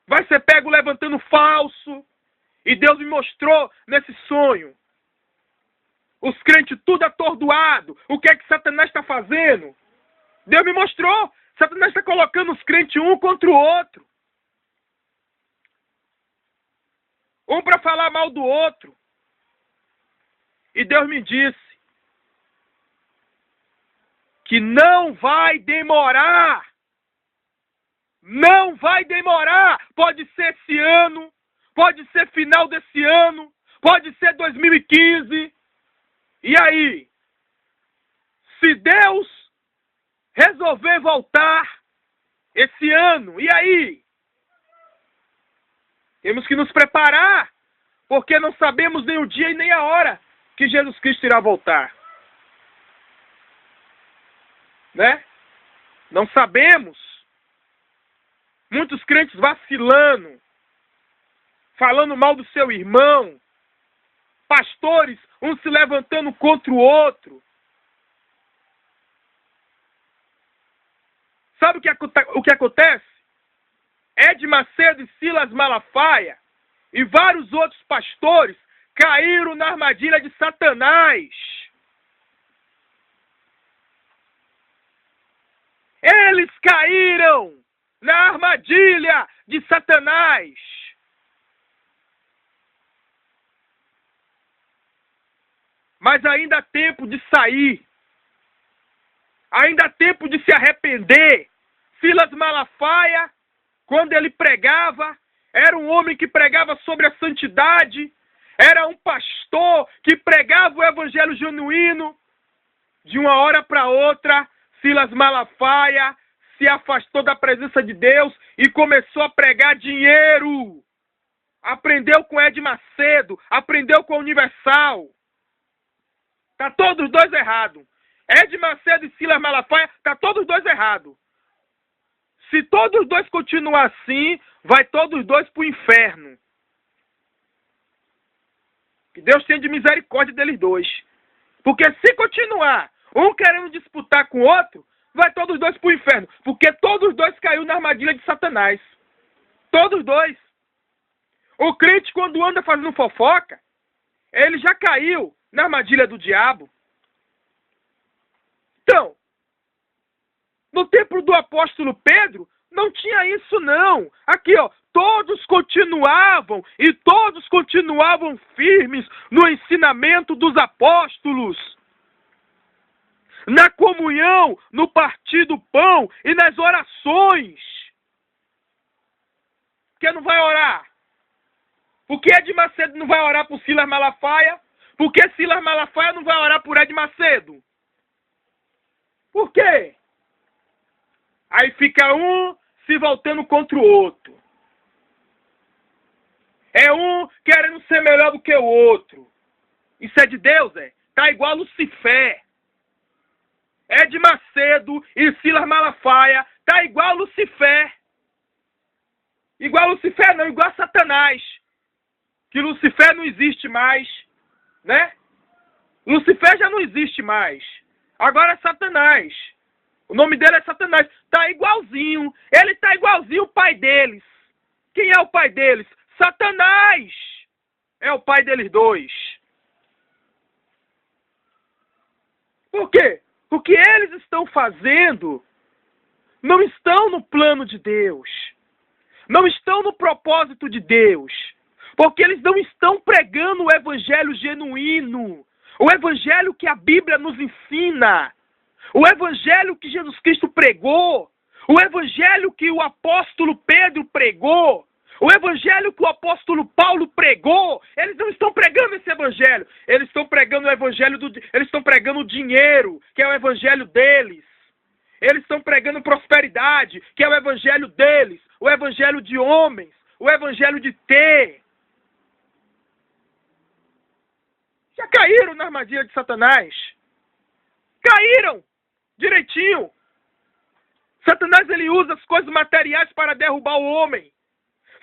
Vai ser pego levantando falso. E Deus me mostrou nesse sonho. Os crentes tudo atordoado. O que é que Satanás está fazendo? Deus me mostrou. Satanás está colocando os crentes um contra o outro. Um para falar mal do outro. E Deus me disse que não vai demorar. Não vai demorar. Pode ser esse ano, pode ser final desse ano, pode ser 2015. E aí? Se Deus resolver voltar esse ano, e aí? Temos que nos preparar, porque não sabemos nem o dia e nem a hora que Jesus Cristo irá voltar. Né? Não sabemos. Muitos crentes vacilando, falando mal do seu irmão, pastores, um se levantando contra o outro. Sabe o que acontece? Ed Macedo e Silas Malafaia e vários outros pastores caíram na armadilha de Satanás. Eles caíram na armadilha de Satanás. Mas ainda há tempo de sair. Ainda há tempo de se arrepender. Silas Malafaia, quando ele pregava, era um homem que pregava sobre a santidade, era um pastor que pregava o evangelho genuíno. De uma hora para outra, Silas Malafaia se afastou da presença de Deus e começou a pregar dinheiro. Aprendeu com Ed Macedo, aprendeu com a Universal. Tá todos os dois errados. Ed Macedo e Silas Malafaia, tá todos os dois errados. Se todos os dois continuar assim, vai todos os dois pro inferno. Que Deus tenha de misericórdia deles dois. Porque se continuar, um querendo disputar com o outro, vai todos os dois pro inferno. Porque todos os dois caiu na armadilha de Satanás. Todos os dois. O crente, quando anda fazendo fofoca, ele já caiu na armadilha do diabo. Então, no tempo do apóstolo Pedro, não tinha isso não. Aqui, ó, todos continuavam e todos continuavam firmes no ensinamento dos apóstolos. Na comunhão, no partir do pão e nas orações. Quem não vai orar? Por que Ed Macedo não vai orar por Silas Malafaia? Por que Silas Malafaia não vai orar por Ed Macedo? Por quê? Aí fica um se voltando contra o outro. É um querendo ser melhor do que o outro. Isso é de Deus, é? Tá igual Lucifer. Ed Macedo e Silas Malafaia tá igual Lucifer. Igual Lucifer não, igual Satanás. Que Lucifer não existe mais, né? Lucifer já não existe mais. Agora é Satanás. O nome dele é Satanás. Tá igualzinho. Ele tá igualzinho o pai deles. Quem é o pai deles? Satanás. É o pai deles dois. Por quê? Porque eles estão fazendo, não estão no plano de Deus. Não estão no propósito de Deus. Porque eles não estão pregando o evangelho genuíno. O evangelho que a Bíblia nos ensina. O evangelho que Jesus Cristo pregou. O evangelho que o apóstolo Pedro pregou. O evangelho que o apóstolo Paulo pregou. Eles não estão pregando esse evangelho. Eles estão pregando o evangelho eles estão pregando o dinheiro, que é o evangelho deles. Eles estão pregando prosperidade, que é o evangelho deles. O evangelho de homens. O evangelho de ter. Já caíram na armadilha de Satanás. Caíram direitinho. Satanás, ele usa as coisas materiais para derrubar o homem.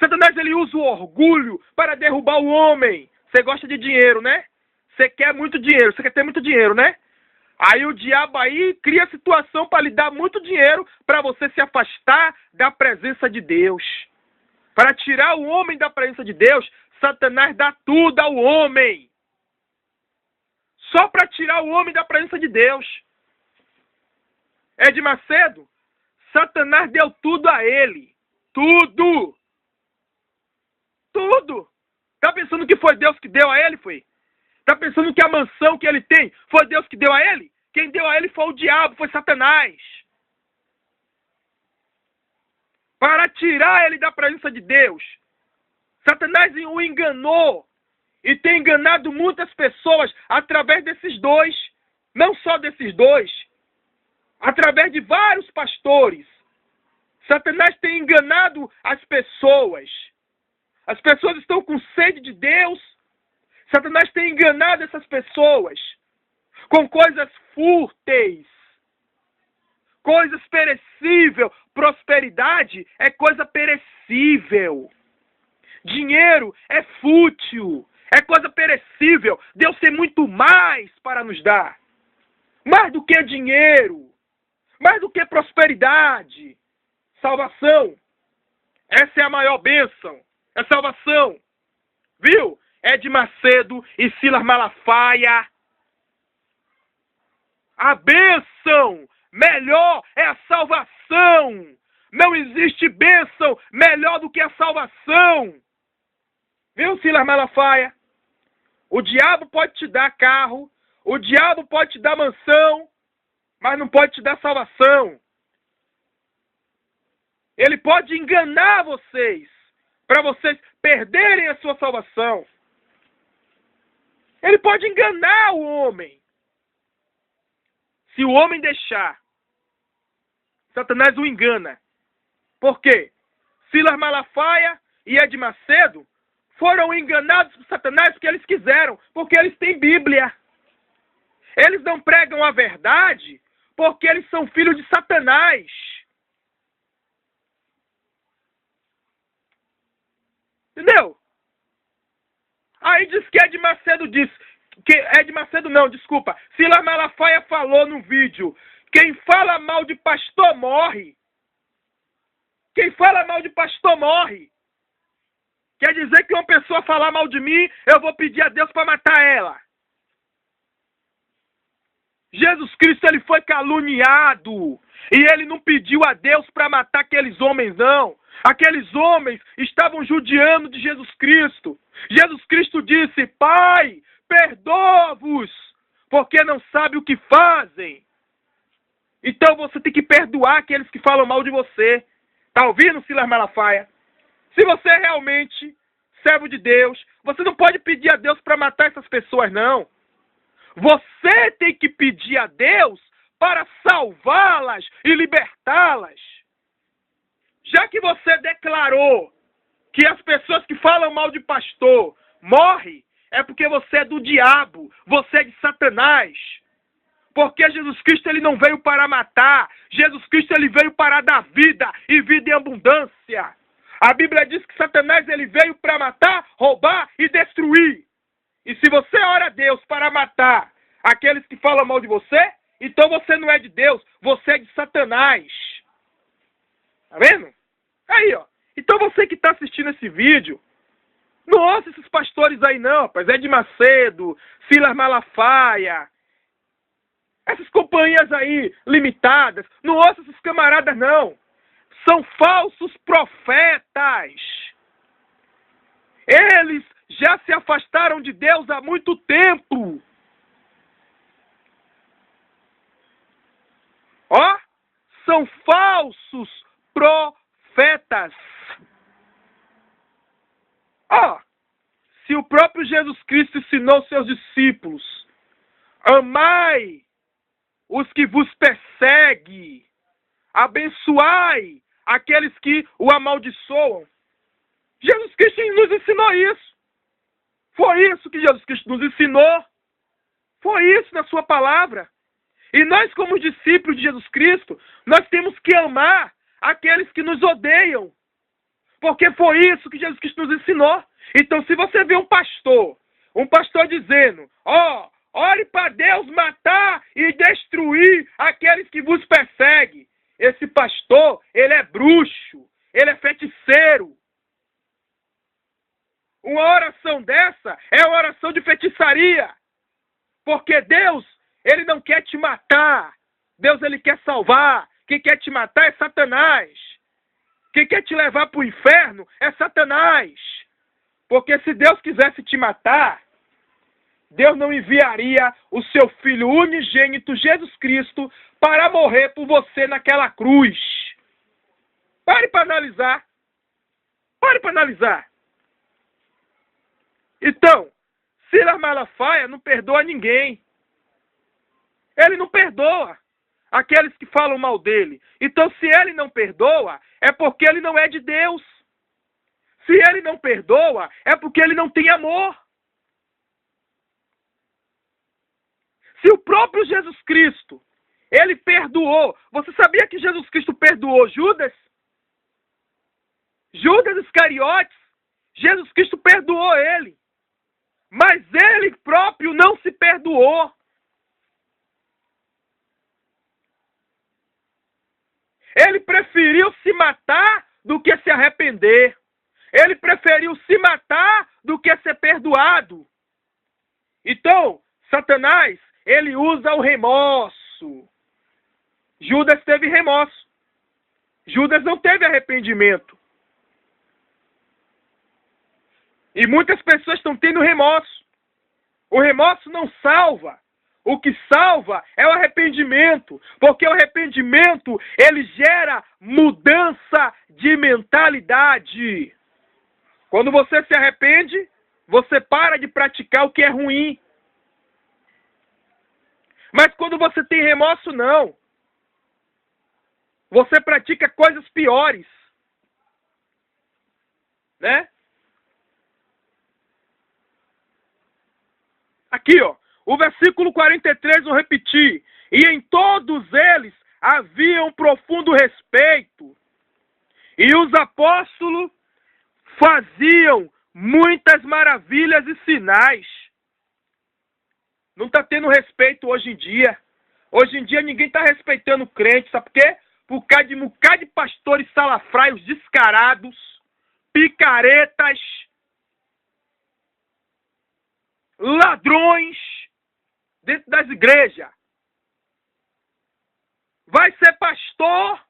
Satanás, ele usa o orgulho para derrubar o homem. Você gosta de dinheiro, né? Você quer muito dinheiro, você quer ter muito dinheiro, né? Aí o diabo aí cria situação para lhe dar muito dinheiro para você se afastar da presença de Deus. Para tirar o homem da presença de Deus, Satanás dá tudo ao homem. Só para tirar o homem da presença de Deus. Ed Macedo, Satanás deu tudo a ele. Tudo. Tudo. Tá pensando que foi Deus que deu a ele, foi? Tá pensando que a mansão que ele tem foi Deus que deu a ele? Quem deu a ele foi o diabo, foi Satanás. Para tirar ele da presença de Deus. Satanás o enganou. E tem enganado muitas pessoas através desses dois. Não só desses dois. Através de vários pastores. Satanás tem enganado as pessoas. As pessoas estão com sede de Deus. Satanás tem enganado essas pessoas com coisas fúteis, coisas perecíveis. Prosperidade é coisa perecível. Dinheiro é fútil, é coisa perecível. Deus tem muito mais para nos dar. Mais do que dinheiro, mais do que prosperidade. Salvação. Essa é a maior bênção. É salvação. Viu? Ed Macedo e Silas Malafaia. A bênção melhor é a salvação. Não existe bênção melhor do que a salvação. Viu, Silas Malafaia? O diabo pode te dar carro, O diabo pode te dar mansão, mas não pode te dar salvação. Ele pode enganar vocês, para vocês perderem a sua salvação. Ele pode enganar o homem. Se o homem deixar, Satanás o engana. Por quê? Silas Malafaia e Ed Macedo foram enganados por Satanás porque eles quiseram, porque eles têm Bíblia. Eles não pregam a verdade porque eles são filhos de Satanás. Entendeu? Aí diz que Ed Macedo disse, Silas Malafaia falou no vídeo, quem fala mal de pastor morre. Quem fala mal de pastor morre. Quer dizer que uma pessoa falar mal de mim, eu vou pedir a Deus para matar ela. Jesus Cristo, ele foi caluniado. E ele não pediu a Deus para matar aqueles homens, não. Aqueles homens estavam judiando de Jesus Cristo. Jesus Cristo disse, Pai, perdoa-vos, porque não sabem o que fazem. Então você tem que perdoar aqueles que falam mal de você. Tá ouvindo, Silas Malafaia? Se você é realmente servo de Deus, você não pode pedir a Deus para matar essas pessoas, não. Você tem que pedir a Deus para salvá-las e libertá-las. Já que você declarou que as pessoas que falam mal de pastor morrem, é porque você é do diabo, você é de Satanás. Porque Jesus Cristo, ele não veio para matar. Jesus Cristo, ele veio para dar vida e vida em abundância. A Bíblia diz que Satanás, ele veio para matar, roubar e destruir. E se você ora a Deus para matar aqueles que falam mal de você, então você não é de Deus, você é de Satanás. Tá vendo? Aí, ó. Então você que está assistindo esse vídeo, não ouça esses pastores aí não, rapaz. Ed Macedo, Silas Malafaia, essas companhias aí limitadas, não ouça esses camaradas não. São falsos profetas. Eles já se afastaram de Deus há muito tempo. Ó, são falsos profetas. Ó, se o próprio Jesus Cristo ensinou seus discípulos, amai os que vos perseguem, abençoai aqueles que o amaldiçoam. Jesus Cristo nos ensinou isso. Foi isso que Jesus Cristo nos ensinou. Foi isso na sua palavra. E nós, como discípulos de Jesus Cristo, nós temos que amar aqueles que nos odeiam. Porque foi isso que Jesus Cristo nos ensinou. Então, se você vê um pastor dizendo, ó, ore para Deus matar e destruir aqueles que vos perseguem. Esse pastor, ele é bruxo, ele é feiticeiro. Uma oração dessa é uma oração de feitiçaria. Porque Deus, ele não quer te matar. Deus, ele quer salvar. Quem quer te matar é Satanás. Quem quer te levar para o inferno é Satanás. Porque se Deus quisesse te matar, Deus não enviaria o seu Filho unigênito, Jesus Cristo, para morrer por você naquela cruz. Pare para analisar. Pare para analisar. Então, Silas Malafaia não perdoa ninguém. Ele não perdoa aqueles que falam mal dele. Então, se ele não perdoa, é porque ele não é de Deus. Se ele não perdoa, é porque ele não tem amor. Se o próprio Jesus Cristo, ele perdoou. Você sabia que Jesus Cristo perdoou Judas? Judas Iscariotes, Jesus Cristo perdoou ele. Mas ele próprio não se perdoou. Ele preferiu se matar do que se arrepender. Ele preferiu se matar do que ser perdoado. Então, Satanás, ele usa o remorso. Judas teve remorso. Judas não teve arrependimento. E muitas pessoas estão tendo remorso. O remorso não salva. O que salva é o arrependimento, porque o arrependimento, ele gera mudança de mentalidade. Quando você se arrepende, você para de praticar o que é ruim. Mas quando você tem remorso, não. Você pratica coisas piores. Né? Aqui, ó. O versículo 43, vou repetir. E em todos eles havia um profundo respeito. E os apóstolos faziam muitas maravilhas e sinais. Não está tendo respeito hoje em dia. Hoje em dia ninguém está respeitando o crente. Sabe por quê? Por causa de um bocado de pastores salafraios descarados, picaretas, ladrões dentro das igrejas. Vai ser pastor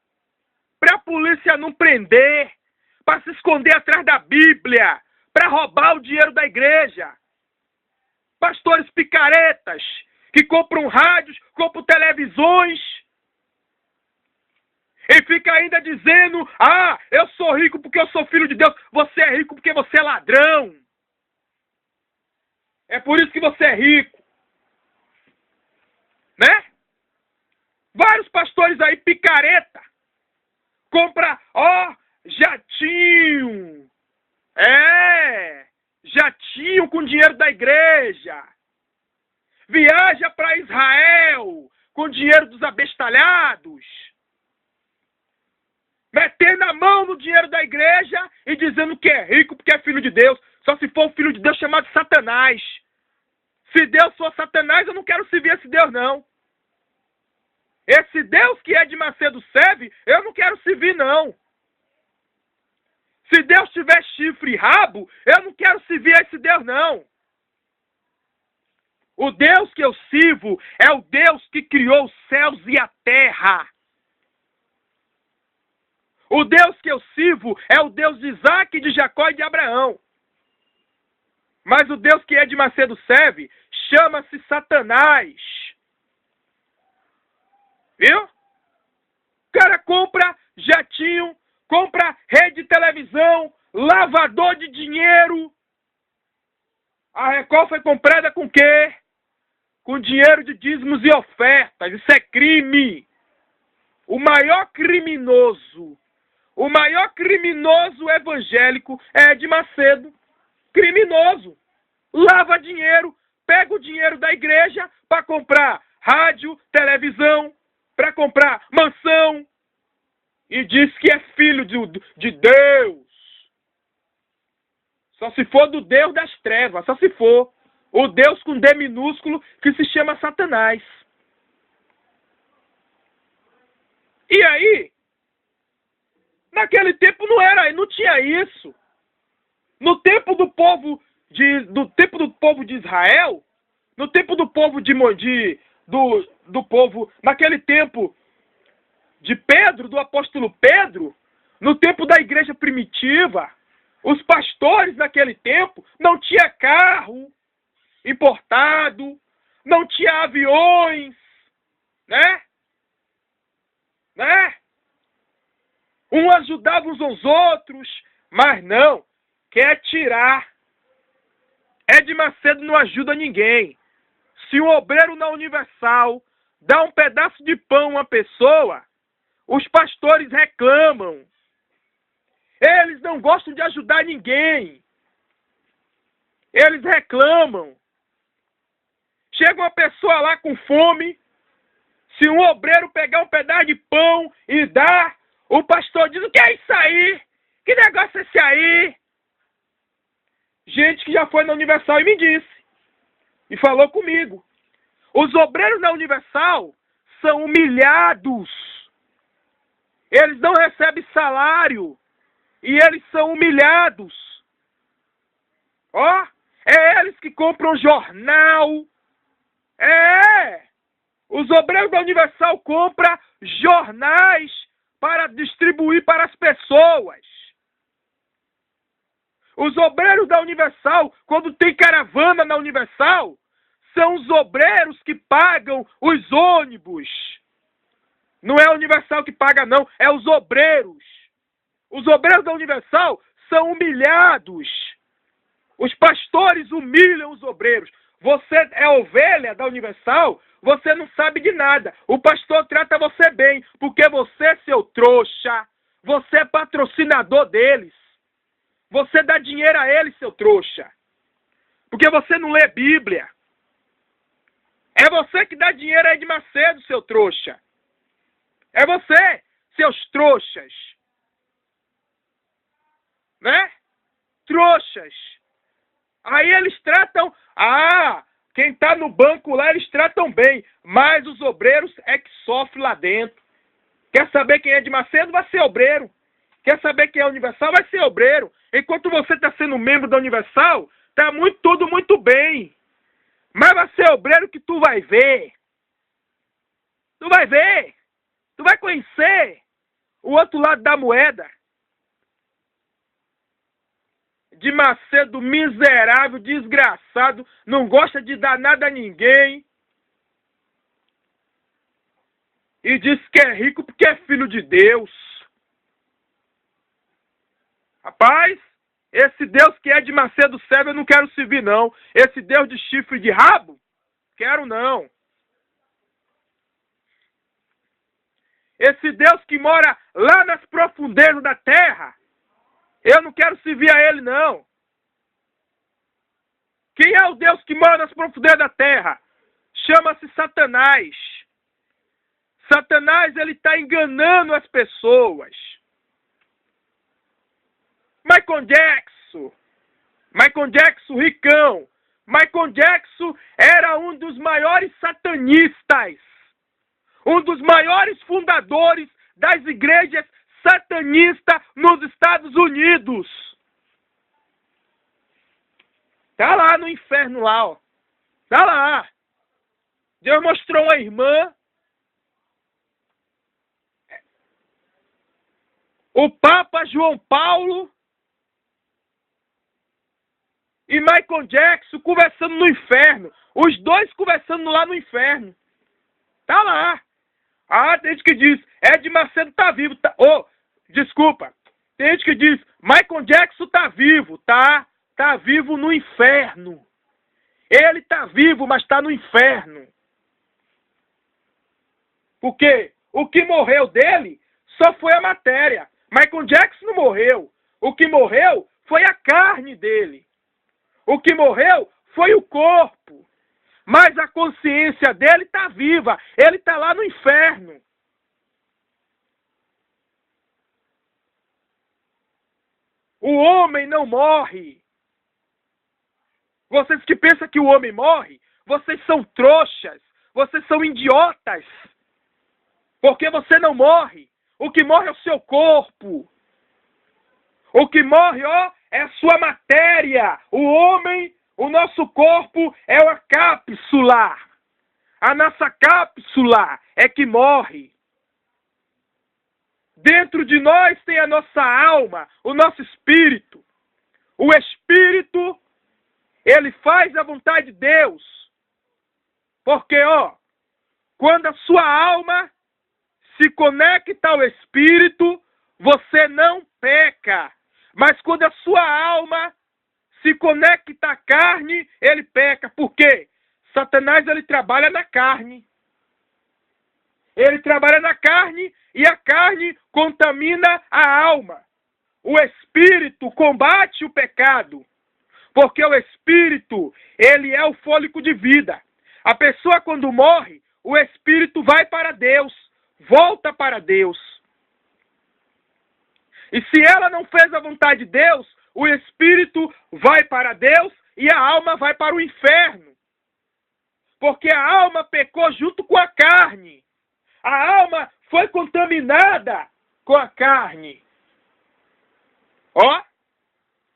para a polícia não prender, para se esconder atrás da Bíblia, para roubar o dinheiro da igreja. Pastores picaretas que compram rádios, compram televisões e fica ainda dizendo: ah, eu sou rico porque eu sou filho de Deus. Você é rico porque você é ladrão. É por isso que você é rico. Né? Vários pastores aí picareta. Compra, jatinho. Jatinho com dinheiro da igreja. Viaja para Israel com dinheiro dos abestalhados. Metendo a mão no dinheiro da igreja e dizendo que é rico porque é filho de Deus. Só se for um filho de Deus chamado Satanás. Se Deus for Satanás, eu não quero servir esse Deus, não. Esse Deus que é de Macedo serve, eu não quero servir, não. Se Deus tiver chifre e rabo, eu não quero servir a esse Deus, não. O Deus que eu sirvo é o Deus que criou os céus e a terra. O Deus que eu sirvo é o Deus de Isaac, de Jacó e de Abraão. Mas o Deus que é de Macedo serve chama-se Satanás. Viu? O cara compra jatinho, compra rede de televisão, lavador de dinheiro. A Record foi comprada com o quê? Com dinheiro de dízimos e ofertas. Isso é crime. O maior criminoso evangélico é de Macedo. Criminoso. Lava dinheiro, pega o dinheiro da igreja para comprar rádio, televisão, para comprar mansão. E diz que é filho de Deus. Só se for do Deus das trevas, só se for. O Deus com D minúsculo que se chama Satanás. E aí, naquele tempo não tinha isso. No tempo do povo de Israel, no tempo do povo do povo, naquele tempo de Pedro, do apóstolo Pedro, no tempo da igreja primitiva, os pastores naquele tempo não tinha carro importado, não tinha aviões, né? Uns ajudavam uns aos outros, mas não, quer tirar. Ed Macedo não ajuda ninguém. Se um obreiro na Universal dá um pedaço de pão a uma pessoa, os pastores reclamam. Eles não gostam de ajudar ninguém. Eles reclamam. Chega uma pessoa lá com fome, se um obreiro pegar um pedaço de pão e dar, o pastor diz: o que é isso aí? Que negócio é esse aí? Gente que já foi na Universal e me disse. E falou comigo. Os obreiros da Universal são humilhados. Eles não recebem salário. E eles são humilhados. É eles que compram jornal. Os obreiros da Universal compram jornais para distribuir para as pessoas. Os obreiros da Universal, quando tem caravana na Universal, São os obreiros que pagam os ônibus. Não é a Universal que paga, não. É os obreiros. Os obreiros da Universal são humilhados. Os pastores humilham os obreiros. Você é ovelha da Universal, você não sabe de nada. O pastor trata você bem, porque você, seu trouxa, você é patrocinador deles. Você dá dinheiro a eles, seu trouxa. Porque você não lê Bíblia. É você que dá dinheiro a Ed Macedo, seu trouxa. É você, seus trouxas. Né? Trouxas. Aí eles tratam... quem está no banco lá, eles tratam bem. Mas os obreiros é que sofrem lá dentro. Quer saber quem é Ed Macedo? Vai ser obreiro. Quer saber quem é Universal? Vai ser obreiro. Enquanto você está sendo membro da Universal, está tudo muito bem. Mas vai ser obreiro que tu vai ver. Tu vai ver. Tu vai conhecer o outro lado da moeda. De Macedo, miserável, desgraçado, não gosta de dar nada a ninguém. E diz que é rico porque é filho de Deus. Rapaz, esse Deus que é de Macedo serve eu não quero servir, não. Esse Deus de chifre de rabo, quero não. Esse Deus que mora lá nas profundezas da terra, eu não quero servir a ele, não. Quem é o Deus que mora nas profundezas da terra? Chama-se Satanás. Satanás, ele está enganando as pessoas. Michael Jackson, ricão. Michael Jackson era um dos maiores satanistas. Um dos maiores fundadores das igrejas satanistas nos Estados Unidos. Tá lá no inferno lá, ó. Tá lá. Deus mostrou uma irmã. O Papa João Paulo e Michael Jackson conversando no inferno. Os dois conversando lá no inferno. Tá lá. Tem gente que diz, Ed Macedo tá vivo. Desculpa. Tem gente que diz, Michael Jackson tá vivo. Tá vivo no inferno. Ele tá vivo, mas tá no inferno. Porque o que morreu dele só foi a matéria. Michael Jackson não morreu. O que morreu foi a carne dele. O que morreu foi o corpo. Mas a consciência dele está viva. Ele está lá no inferno. O homem não morre. Vocês que pensam que o homem morre, vocês são trouxas. Vocês são idiotas. Porque você não morre. O que morre é o seu corpo. O que morre, é a sua matéria. O homem, o nosso corpo é uma cápsula. A nossa cápsula é que morre. Dentro de nós tem a nossa alma, o nosso espírito. O espírito, ele faz a vontade de Deus. Porque, quando a sua alma se conecta ao espírito, você não peca. Mas quando a sua alma se conecta à carne, ele peca. Por quê? Satanás, ele trabalha na carne. Ele trabalha na carne e a carne contamina a alma. O espírito combate o pecado. Porque o espírito, ele é o fôlego de vida. A pessoa, quando morre, o espírito vai para Deus. Volta para Deus. E se ela não fez a vontade de Deus, o espírito vai para Deus e a alma vai para o inferno. Porque a alma pecou junto com a carne. A alma foi contaminada com a carne.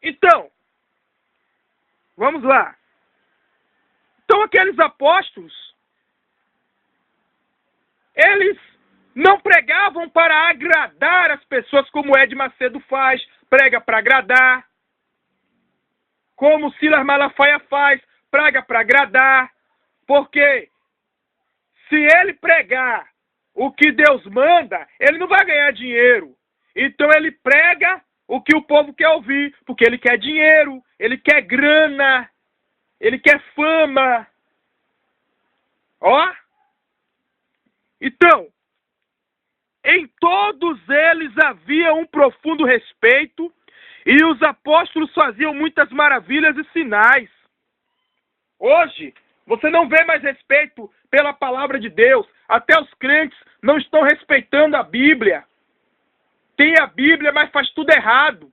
Então, vamos lá. Então aqueles apóstolos, eles não pregavam para agradar as pessoas como Ed Macedo faz, prega para agradar. Como Silas Malafaia faz, prega para agradar. Porque se ele pregar o que Deus manda, ele não vai ganhar dinheiro. Então ele prega o que o povo quer ouvir, porque ele quer dinheiro, ele quer grana, ele quer fama. Ó. Então, em todos eles havia um profundo respeito e os apóstolos faziam muitas maravilhas e sinais. Hoje, você não vê mais respeito pela palavra de Deus. Até os crentes não estão respeitando a Bíblia. Tem a Bíblia, mas faz tudo errado.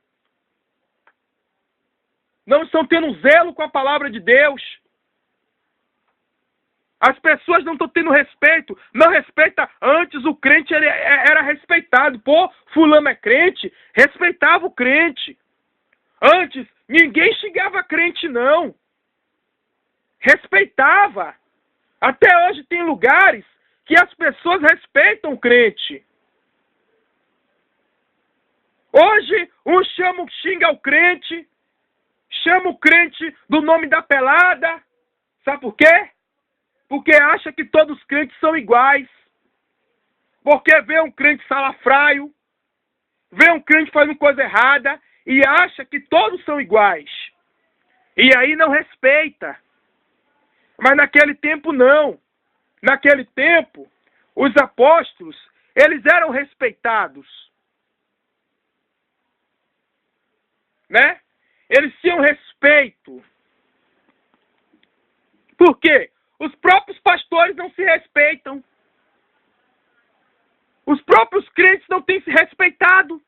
Não estão tendo zelo com a palavra de Deus. As pessoas não estão tendo respeito. Não respeita. Antes o crente era respeitado. Pô, fulano é crente, respeitava o crente. Antes, ninguém xingava crente, não. Respeitava. Até hoje tem lugares que as pessoas respeitam o crente. Hoje, xinga o crente, chama o crente do nome da pelada. Sabe por quê? Porque acha que todos os crentes são iguais. Porque vê um crente salafraio, vê um crente fazendo coisa errada e acha que todos são iguais. E aí não respeita. Mas naquele tempo não. Naquele tempo, os apóstolos, eles eram respeitados. Né? Eles tinham respeito. Por quê? Os próprios pastores não se respeitam. Os próprios crentes não têm se respeitado.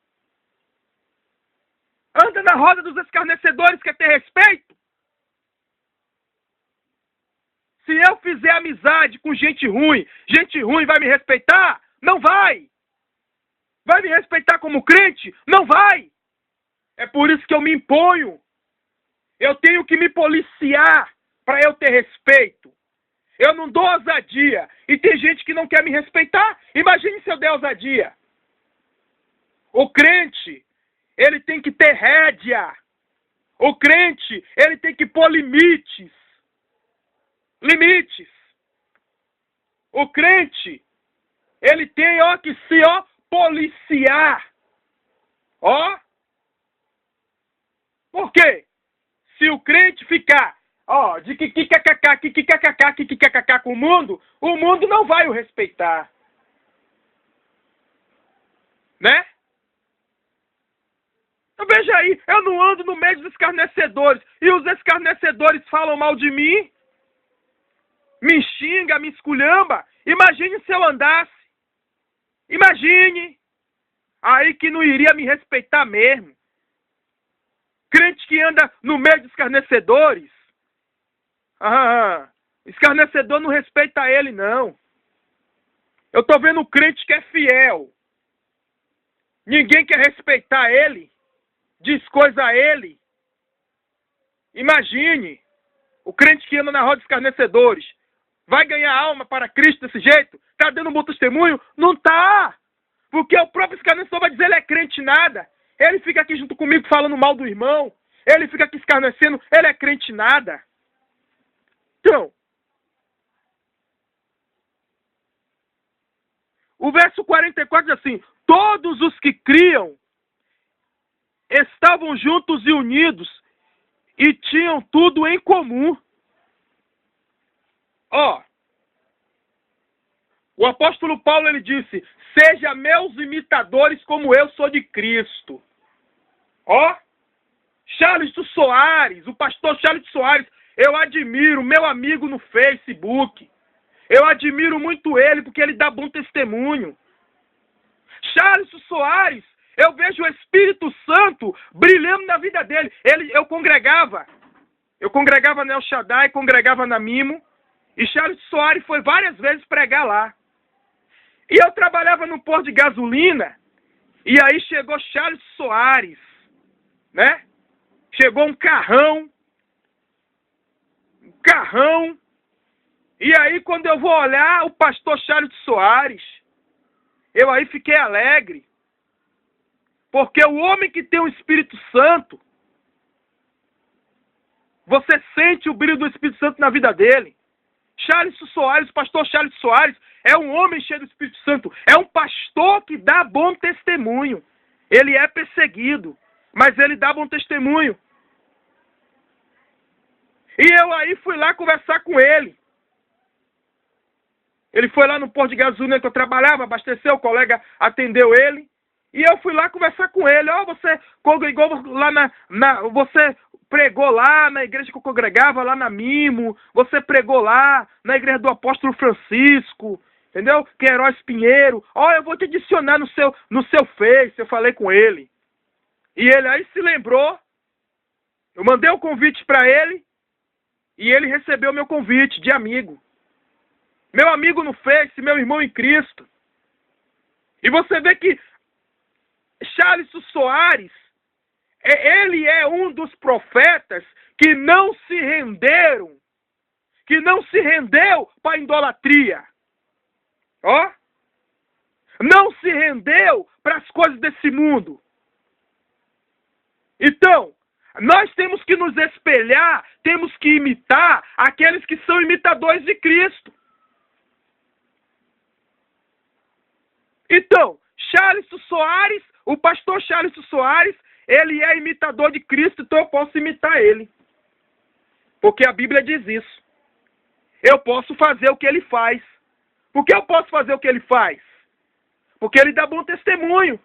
Anda na roda dos escarnecedores, quer ter respeito? Se eu fizer amizade com gente ruim vai me respeitar? Não vai. Vai me respeitar como crente? Não vai. É por isso que eu me imponho. Eu tenho que me policiar para eu ter respeito. Eu não dou ousadia. E tem gente que não quer me respeitar. Imagine se eu der ousadia. O crente, ele tem que ter rédea. O crente, ele tem que pôr limites. Limites. O crente, ele tem que se policiar. Por quê? Se o crente ficar de kikikakk com o mundo não vai o respeitar. Né? Então veja aí, eu não ando no meio dos escarnecedores. E os escarnecedores falam mal de mim, me xinga, me esculhamba. Imagine se eu andasse. Imagine. Aí que não iria me respeitar mesmo. Crente que anda no meio de escarnecedores. Escarnecedor não respeita ele, não. Eu tô vendo um crente que é fiel. Ninguém quer respeitar ele. Diz coisa a ele. Imagine. O crente que anda na roda de escarnecedores. Vai ganhar alma para Cristo desse jeito? Tá dando um bom testemunho? Não tá. Porque o próprio escarnecedor vai dizer ele é crente nada. Ele fica aqui junto comigo falando mal do irmão. Ele fica aqui escarnecendo. Ele é crente nada. Então, o verso 44 diz assim: todos os que criam estavam juntos e unidos e tinham tudo em comum. O apóstolo Paulo, ele disse: seja meus imitadores como eu sou de Cristo. Charles Soares, o pastor Charles Soares, eu admiro, meu amigo no Facebook. Eu admiro muito ele porque ele dá bom testemunho. Charles Soares, eu vejo o Espírito Santo brilhando na vida dele. Eu congregava na El Shaddai, congregava na Mimo, e Charles Soares foi várias vezes pregar lá. E eu trabalhava no posto de gasolina, e aí chegou Charles Soares, né? Chegou um carrão, e aí quando eu vou olhar o pastor Charles Soares, eu aí fiquei alegre, porque o homem que tem o Espírito Santo, você sente o brilho do Espírito Santo na vida dele. O pastor Charles Soares, é um homem cheio do Espírito Santo. É um pastor que dá bom testemunho. Ele é perseguido, mas ele dá bom testemunho. E eu aí fui lá conversar com ele. Ele foi lá no posto de gasolina que eu trabalhava, abasteceu, o colega atendeu ele. E eu fui lá conversar com ele. Você congregou lá você pregou lá na igreja que eu congregava, lá na Mimo. Você pregou lá na igreja do apóstolo Francisco. Entendeu? Queiroz Pinheiro. Eu vou te adicionar no seu Face. Eu falei com ele. E ele aí se lembrou. Eu mandei o convite para ele. E ele recebeu meu convite de amigo. Meu amigo no Face, meu irmão em Cristo. E você vê que Charles Soares, ele é um dos profetas que não se renderam, que não se rendeu para a idolatria. Não se rendeu para as coisas desse mundo. Então, nós temos que nos espelhar, temos que imitar aqueles que são imitadores de Cristo. Então, Charles Soares, o pastor Charles Soares, ele é imitador de Cristo, então eu posso imitar ele. Porque a Bíblia diz isso. Eu posso fazer o que ele faz. Por que eu posso fazer o que ele faz? Porque ele dá bom testemunho.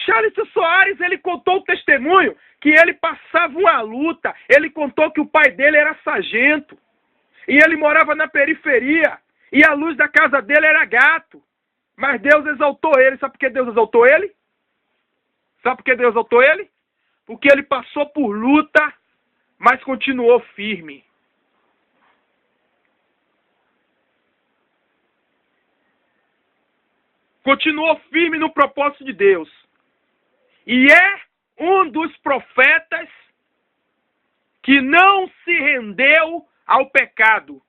Charles Soares, ele contou o testemunho que ele passava uma luta. Ele contou que o pai dele era sargento. E ele morava na periferia. E a luz da casa dele era gato. Mas Deus exaltou ele. Sabe por que Deus exaltou ele? Sabe por que Deus exaltou ele? Porque ele passou por luta, mas continuou firme. Continuou firme no propósito de Deus. E é um dos profetas que não se rendeu ao pecado.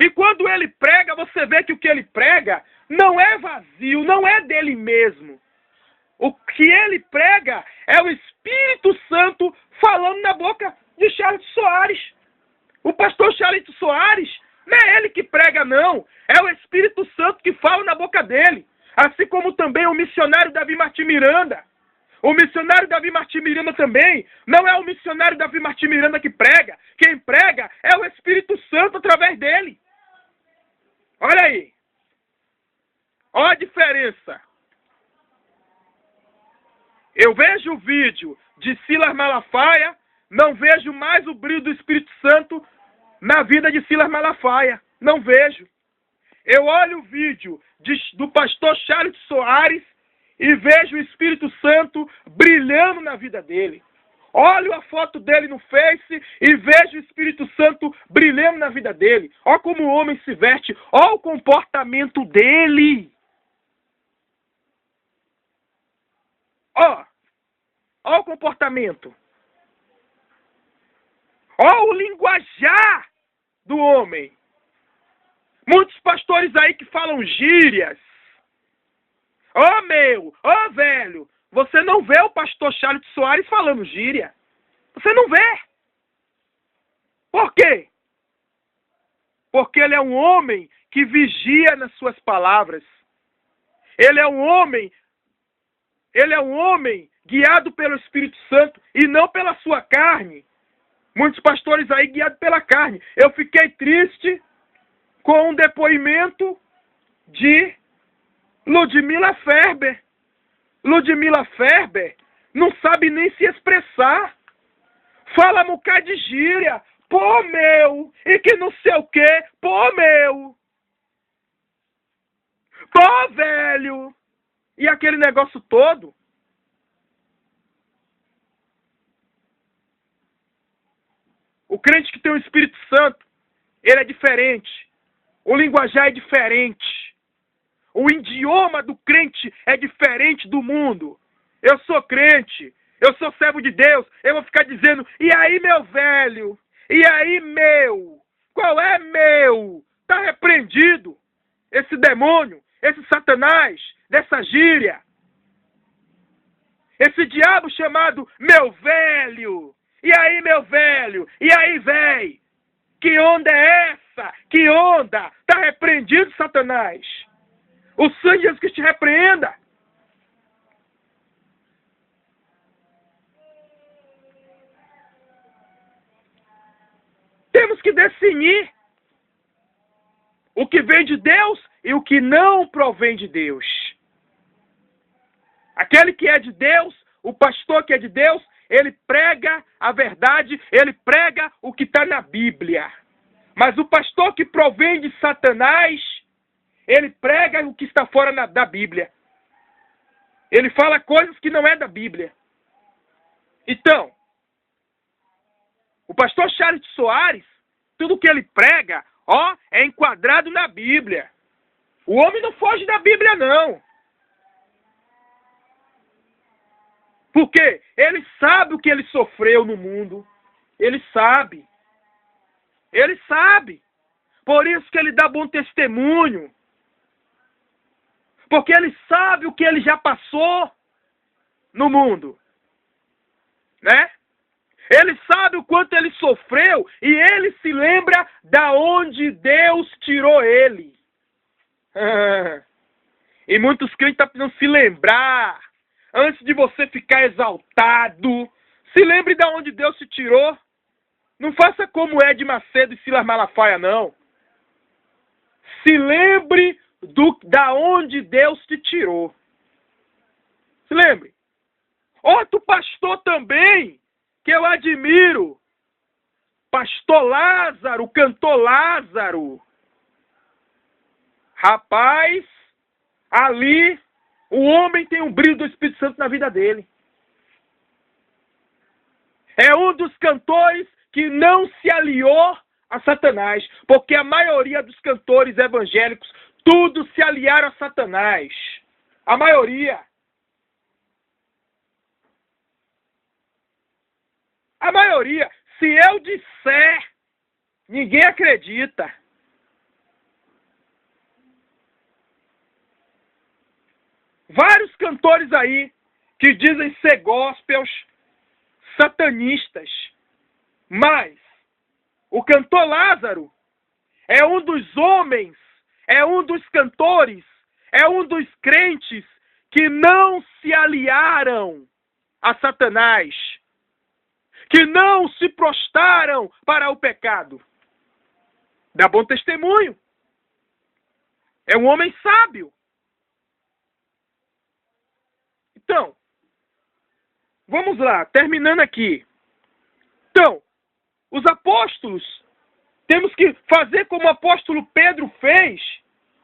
E quando ele prega, você vê que o que ele prega não é vazio, não é dele mesmo. O que ele prega é o Espírito Santo falando na boca de Charles Soares. O pastor Charles Soares, não é ele que prega, não. É o Espírito Santo que fala na boca dele. Assim como também o missionário Davi Martim Miranda. O missionário Davi Martim Miranda também não é o missionário Davi Martim Miranda que prega. Quem prega é o Espírito Santo através dele. Olha aí. Olha a diferença. Eu vejo o vídeo de Silas Malafaia, não vejo mais o brilho do Espírito Santo na vida de Silas Malafaia. Não vejo. Eu olho o vídeo do pastor Charles Soares e vejo o Espírito Santo brilhando na vida dele. Olho a foto dele no Face e vejo o Espírito Santo brilhando na vida dele. Olha como o homem se veste. Olha o comportamento dele. Olha o comportamento. Olha o linguajar do homem. Muitos pastores aí que falam gírias. Velho, você não vê o pastor Charles Soares falando gíria. Você não vê. Por quê? Porque ele é um homem que vigia nas suas palavras. Ele é um homem guiado pelo Espírito Santo e não pela sua carne. Muitos pastores aí guiados pela carne. Eu fiquei triste com um depoimento de Ludmila Ferber. Ludmila Ferber não sabe nem se expressar. Fala um bocado de gíria. Pô, meu. E que não sei o quê. Pô, meu. Pô, velho. E aquele negócio todo. O crente que tem o Espírito Santo, ele é diferente. O linguajar é diferente. O idioma do crente é diferente do mundo. Eu sou crente. Eu sou servo de Deus. Eu vou ficar dizendo, e aí, meu velho? E aí, meu? Qual é, meu? Está repreendido esse demônio, esse Satanás, dessa gíria. Esse diabo chamado meu velho. E aí, meu velho? E aí, véi? Que onda é essa? Que onda? Está repreendido, Satanás. O sangue de Jesus que te repreenda. Temos que definir o que vem de Deus e o que não provém de Deus. Aquele que é de Deus, o pastor que é de Deus, ele prega a verdade, ele prega o que está na Bíblia. Mas o pastor que provém de Satanás, ele prega o que está fora da Bíblia. Ele fala coisas que não é da Bíblia. Então, o pastor Charles Soares, tudo que ele prega, é enquadrado na Bíblia. O homem não foge da Bíblia, não. Porque ele sabe o que ele sofreu no mundo. Ele sabe. Ele sabe. Por isso que ele dá bom testemunho. Porque ele sabe o que ele já passou no mundo. Né? Ele sabe o quanto ele sofreu e ele se lembra da onde Deus tirou ele. E muitos crentes estão precisando se lembrar. Antes de você ficar exaltado, se lembre de onde Deus te tirou. Não faça como Ed Macedo e Silas Malafaia, não. Se lembre da onde Deus te tirou. Se lembre. Outro pastor também, que eu admiro. Pastor Lázaro, o cantor Lázaro. Rapaz, ali, o homem tem um brilho do Espírito Santo na vida dele. É um dos cantores que não se aliou a Satanás, porque a maioria dos cantores evangélicos, tudo se aliaram a Satanás. A maioria. A maioria. Se eu disser, ninguém acredita. Vários cantores aí que dizem ser gospels, satanistas. Mas o cantor Lázaro é um dos homens, é um dos cantores, é um dos crentes que não se aliaram a Satanás, que não se prostraram para o pecado. Dá bom testemunho. É um homem sábio. Então, vamos lá, terminando aqui. Então, os apóstolos, temos que fazer como o apóstolo Pedro fez.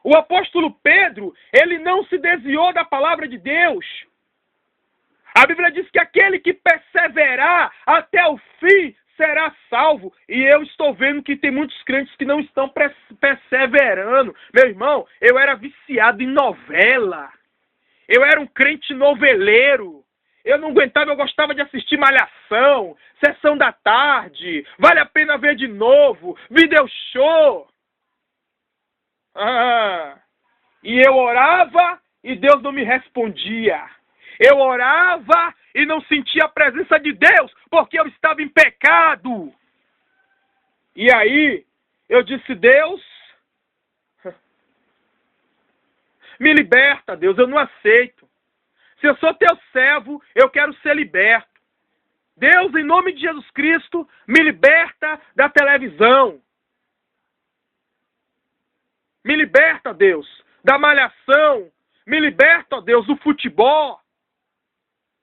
O apóstolo Pedro, ele não se desviou da palavra de Deus. A Bíblia diz que aquele que perseverar até o fim será salvo. E eu estou vendo que tem muitos crentes que não estão perseverando. Meu irmão, eu era viciado em novela. Eu era um crente noveleiro. Eu não aguentava, eu gostava de assistir Malhação, Sessão da Tarde, Vale a Pena Ver de Novo, Video Show. E eu orava e Deus não me respondia. Eu orava e não sentia a presença de Deus, porque eu estava em pecado. E aí, eu disse, Deus, me liberta, Deus, eu não aceito. Se eu sou teu servo, eu quero ser liberto. Deus, em nome de Jesus Cristo, me liberta da televisão. Me liberta, Deus, da malhação. Me liberta, Deus, do futebol.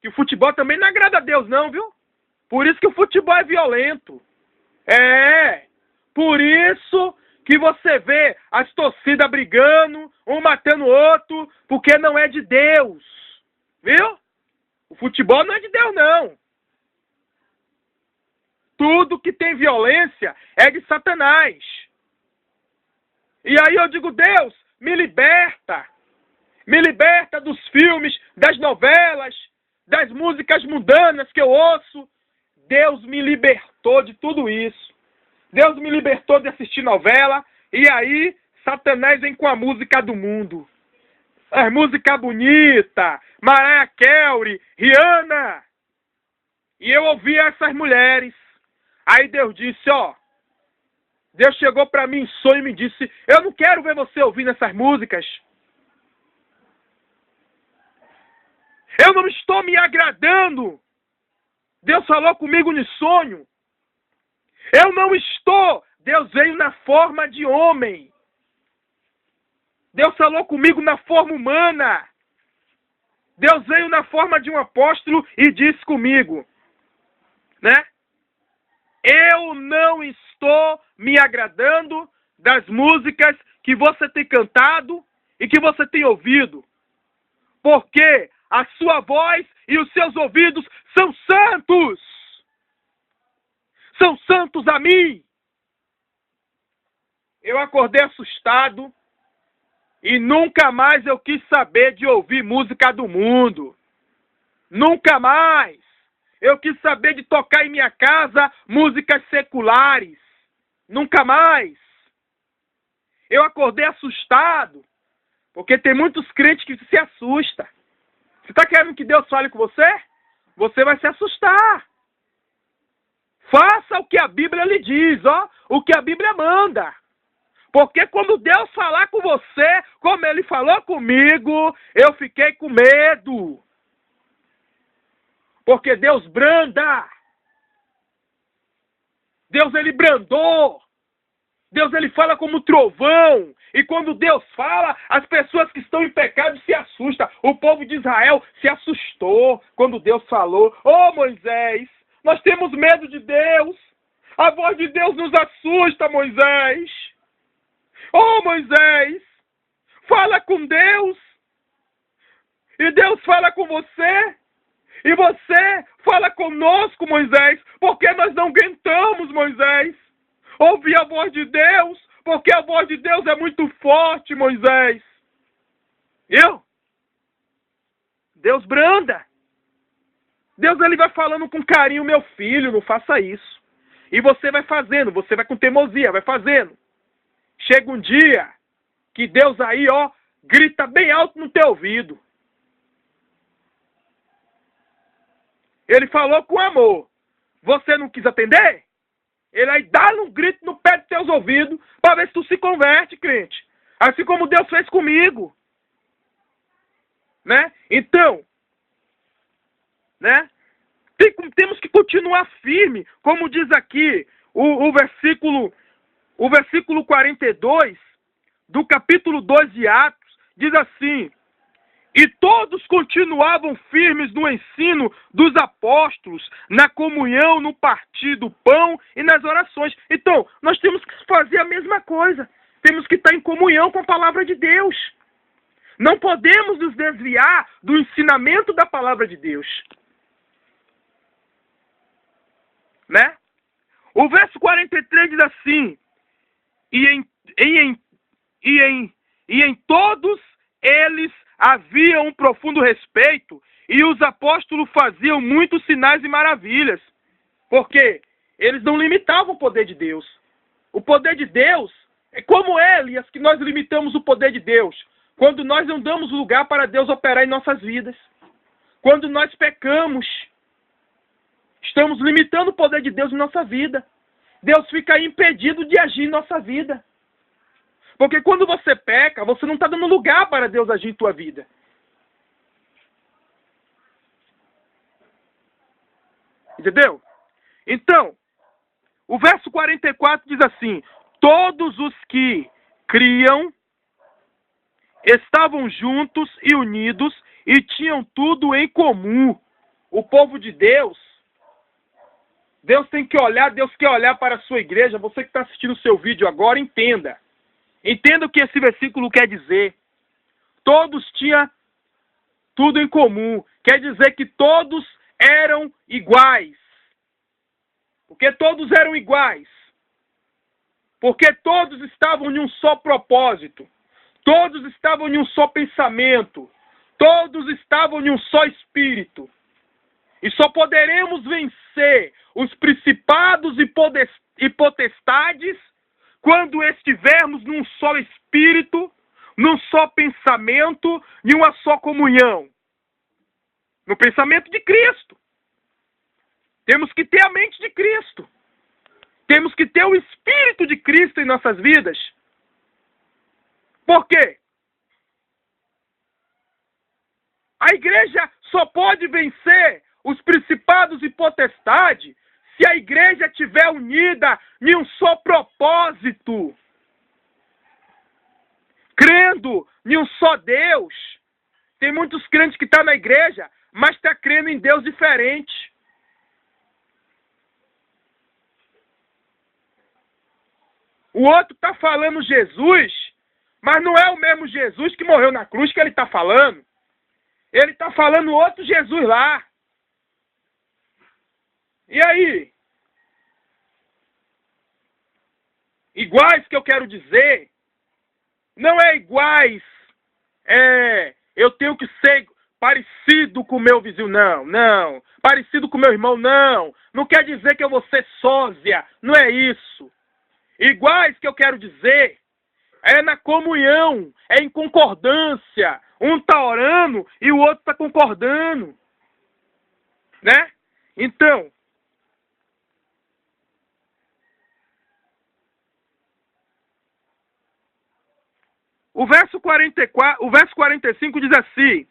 Que o futebol também não agrada a Deus, não, viu? Por isso que o futebol é violento. Por isso que você vê as torcidas brigando, um matando o outro, porque não é de Deus. Viu? O futebol não é de Deus, não. Tudo que tem violência é de Satanás. E aí eu digo, Deus, me liberta. Me liberta dos filmes, das novelas, das músicas mundanas que eu ouço. Deus me libertou de tudo isso. Deus me libertou de assistir novela. E aí, Satanás vem com a música do mundo. As músicas bonitas, Mariah Carey, Rihanna. E eu ouvi essas mulheres. Aí Deus disse, ó. Deus chegou para mim em sonho e me disse, eu não quero ver você ouvindo essas músicas. Eu não estou me agradando. Deus falou comigo no sonho. Eu não estou. Deus veio na forma de homem. Deus falou comigo na forma humana. Deus veio na forma de um apóstolo e disse comigo, né? Eu não estou me agradando das músicas que você tem cantado e que você tem ouvido. Porque a sua voz e os seus ouvidos são santos. São santos a mim. Eu acordei assustado e nunca mais eu quis saber de ouvir música do mundo. Nunca mais. Eu quis saber de tocar em minha casa músicas seculares. Nunca mais. Eu acordei assustado, porque tem muitos crentes que se assustam. Você está querendo que Deus fale com você? Você vai se assustar. Faça o que a Bíblia lhe diz, ó, o que a Bíblia manda. Porque quando Deus falar com você, como Ele falou comigo, eu fiquei com medo. Porque Deus branda. Deus, Ele brandou. Deus, Ele fala como trovão. E quando Deus fala, as pessoas que estão em pecado se assustam. O povo de Israel se assustou quando Deus falou. Ô Moisés, nós temos medo de Deus. A voz de Deus nos assusta, Moisés. Ô Moisés, fala com Deus. E Deus fala com você. E você fala conosco, Moisés. Porque nós não aguentamos, Moisés, ouvir a voz de Deus. Porque a voz de Deus é muito forte, Moisés. Deus branda. Deus, Ele vai falando com carinho, meu filho, não faça isso. E você vai fazendo, você vai com teimosia, vai fazendo. Chega um dia que Deus aí, ó, grita bem alto no teu ouvido. Ele falou com amor. Você não quis atender? Ele aí dá um grito no pé dos teus ouvidos para ver se tu se converte, crente. Assim como Deus fez comigo. Né? Então, né? Temos que continuar firme, como diz aqui o versículo 42 do capítulo 2 de Atos, diz assim: e todos continuavam firmes no ensino dos apóstolos, na comunhão, no partir do pão e nas orações. Então, nós temos que fazer a mesma coisa. Temos que estar em comunhão com a palavra de Deus. Não podemos nos desviar do ensinamento da palavra de Deus. Né? O verso 43 diz assim: e em todos eles havia um profundo respeito, e os apóstolos faziam muitos sinais e maravilhas. Porque eles não limitavam o poder de Deus. O poder de Deus é como Elias, que nós limitamos o poder de Deus. Quando nós não damos lugar para Deus operar em nossas vidas. Quando nós pecamos, estamos limitando o poder de Deus em nossa vida. Deus fica impedido de agir em nossa vida. Porque quando você peca, você não está dando lugar para Deus agir em tua vida. Entendeu? Então, o verso 44 diz assim: todos os que criam estavam juntos e unidos e tinham tudo em comum. O povo de Deus, Deus tem que olhar, Deus quer olhar para a sua igreja. Você que está assistindo o seu vídeo agora, entenda. Entenda o que esse versículo quer dizer. Todos tinham tudo em comum. Quer dizer que todos eram iguais. Porque todos eram iguais. Porque todos estavam em um só propósito. Todos estavam em um só pensamento. Todos estavam em um só espírito. E só poderemos vencer os principados e e potestades, quando estivermos num só espírito, num só pensamento, em uma só comunhão. No pensamento de Cristo. Temos que ter a mente de Cristo. Temos que ter o Espírito de Cristo em nossas vidas. Por quê? A igreja só pode vencer os principados e potestades se a igreja estiver unida em um só propósito. Crendo em um só Deus. Tem muitos crentes que estão na igreja, mas estão crendo em Deus diferente. O outro está falando Jesus, mas não é o mesmo Jesus que morreu na cruz que ele está falando. Ele está falando outro Jesus lá. E aí? Iguais que eu quero dizer, não é iguais, eu tenho que ser parecido com o meu vizinho, não. Parecido com o meu irmão, não. Não quer dizer que eu vou ser sósia, não é isso. Iguais que eu quero dizer, é na comunhão, é em concordância. Um está orando e o outro está concordando. Né? Então, o verso 45 diz assim: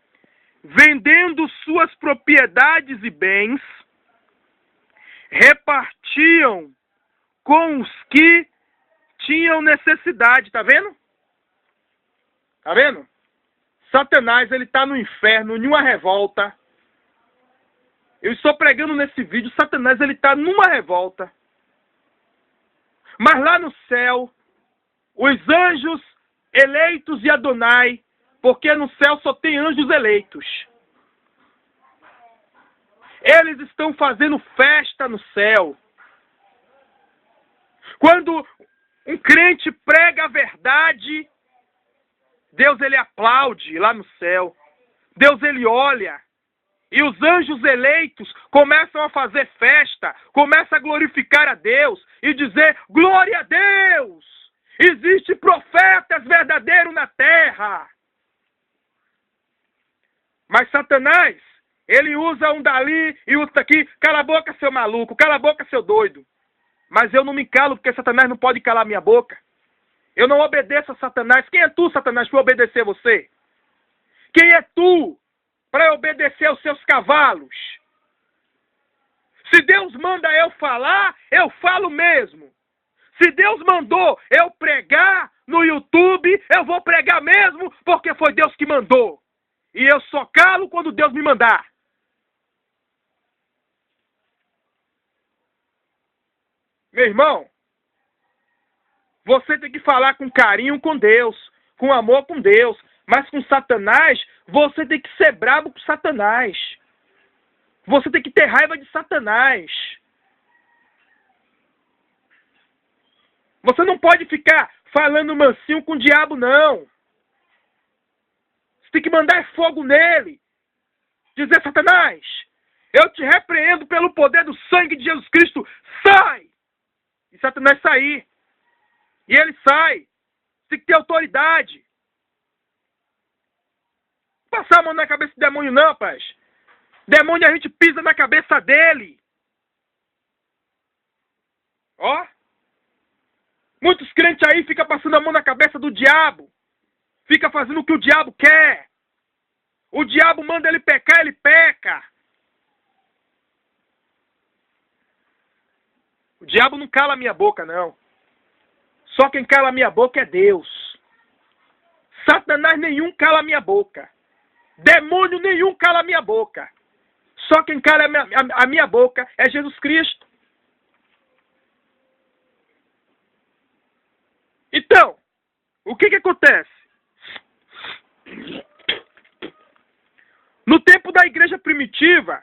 vendendo suas propriedades e bens, repartiam com os que tinham necessidade. Tá vendo? Tá vendo? Satanás, ele está no inferno, em uma revolta. Eu estou pregando nesse vídeo, Satanás, ele está numa revolta. Mas lá no céu, os anjos eleitos de Adonai, porque no céu só tem anjos eleitos. Eles estão fazendo festa no céu. Quando um crente prega a verdade, Deus, ele aplaude lá no céu. Deus, ele olha. E os anjos eleitos começam a fazer festa, começam a glorificar a Deus e dizer: glória a Deus! Existem profetas verdadeiros na terra. Mas Satanás, ele usa um dali e usa aqui. Cala a boca, seu maluco. Cala a boca, seu doido. Mas eu não me calo, porque Satanás não pode calar minha boca. Eu não obedeço a Satanás. Quem é tu, Satanás, para obedecer você? Quem é tu para obedecer aos seus cavalos? Se Deus manda eu falar, eu falo mesmo. Se Deus mandou eu pregar no YouTube, eu vou pregar mesmo, porque foi Deus que mandou. E eu só calo quando Deus me mandar. Meu irmão, você tem que falar com carinho com Deus, com amor com Deus. Mas com Satanás, você tem que ser brabo com Satanás. Você tem que ter raiva de Satanás. Você não pode ficar falando mansinho com o diabo, não. Você tem que mandar fogo nele. Dizer: Satanás, eu te repreendo pelo poder do sangue de Jesus Cristo. Sai! E Satanás sair. E ele sai. Tem que ter autoridade. Passar a mão na cabeça do demônio, não, rapaz. Demônio, a gente pisa na cabeça dele. Ó. Muitos crentes aí ficam passando a mão na cabeça do diabo. Fica fazendo o que o diabo quer. O diabo manda ele pecar, ele peca. O diabo não cala a minha boca, não. Só quem cala a minha boca é Deus. Satanás nenhum cala a minha boca. Demônio nenhum cala a minha boca. Só quem cala a minha boca é Jesus Cristo. Então, o que acontece? No tempo da igreja primitiva,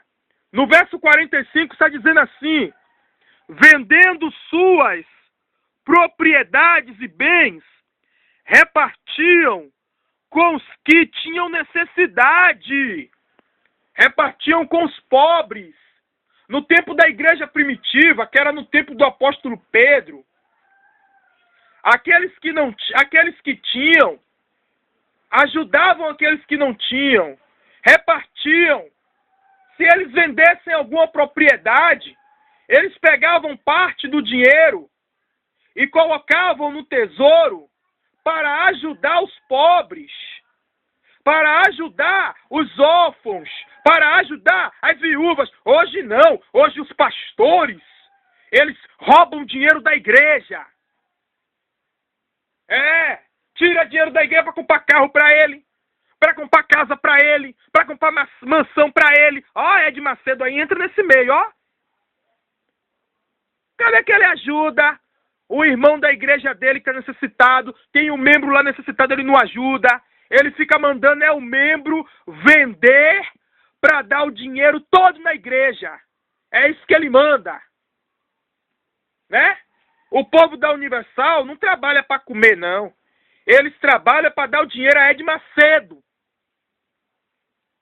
no verso 45 está dizendo assim: vendendo suas propriedades e bens, repartiam com os que tinham necessidade. Repartiam com os pobres. No tempo da igreja primitiva, que era no tempo do apóstolo Pedro, aqueles que tinham, ajudavam aqueles que não tinham, repartiam. Se eles vendessem alguma propriedade, eles pegavam parte do dinheiro e colocavam no tesouro para ajudar os pobres, para ajudar os órfãos, para ajudar as viúvas. Hoje não, hoje os pastores, eles roubam dinheiro da igreja. Tira dinheiro da igreja para comprar carro para ele, para comprar casa para ele, para comprar mansão para ele. Ed Macedo aí entra nesse meio, Cadê que ele ajuda? O irmão da igreja dele que está necessitado, tem um membro lá necessitado, ele não ajuda. Ele fica mandando o membro vender para dar o dinheiro todo na igreja. É isso que ele manda. Né? O povo da Universal não trabalha para comer, não. Eles trabalham para dar o dinheiro a Ed Macedo.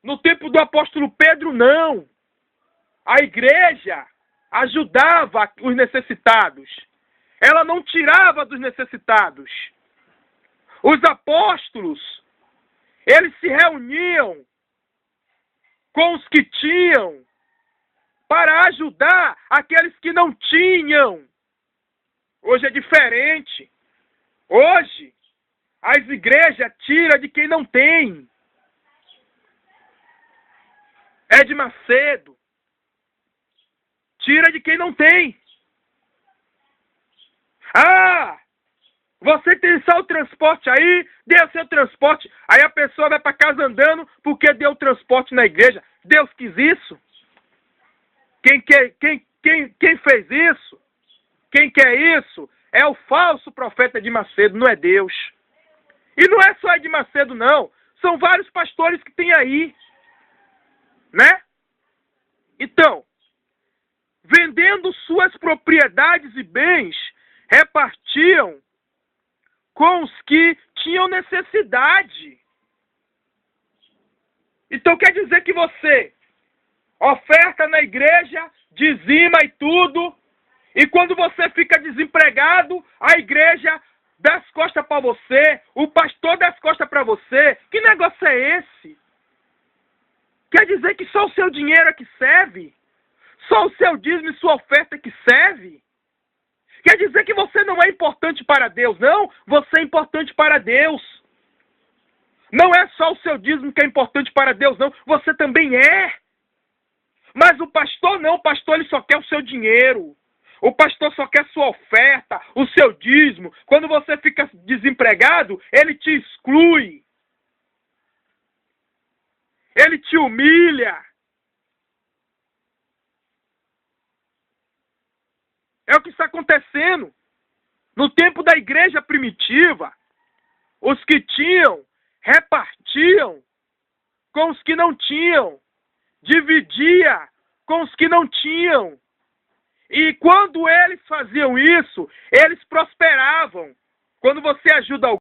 No tempo do apóstolo Pedro, não. A igreja ajudava os necessitados. Ela não tirava dos necessitados. Os apóstolos, eles se reuniam com os que tinham para ajudar aqueles que não tinham. Hoje é diferente. Hoje, as igrejas tiram de quem não tem. Ed Macedo tira de quem não tem. Você tem só o transporte aí, dê o seu transporte. Aí a pessoa vai para casa andando porque deu o transporte na igreja. Deus quis isso? Quem fez isso? Quem quer isso? É o falso profeta Ed Macedo, não é Deus. E não é só Ed Macedo, não. São vários pastores que tem aí. Né? Então, vendendo suas propriedades e bens, repartiam com os que tinham necessidade. Então quer dizer que você oferta na igreja, dizima e tudo, e quando você fica desempregado, a igreja dá as costas para você, o pastor dá as costas para você. Que negócio é esse? Quer dizer que só o seu dinheiro é que serve? Só o seu dízimo e sua oferta é que serve? Quer dizer que você não é importante para Deus, não? Você é importante para Deus. Não é só o seu dízimo que é importante para Deus, não. Você também é. Mas o pastor não. O pastor ele só quer o seu dinheiro. O pastor só quer sua oferta, o seu dízimo. Quando você fica desempregado, ele te exclui. Ele te humilha. É o que está acontecendo. No tempo da igreja primitiva, os que tinham, repartiam com os que não tinham. Dividia com os que não tinham. E quando eles faziam isso, eles prosperavam. Quando você ajuda alguém,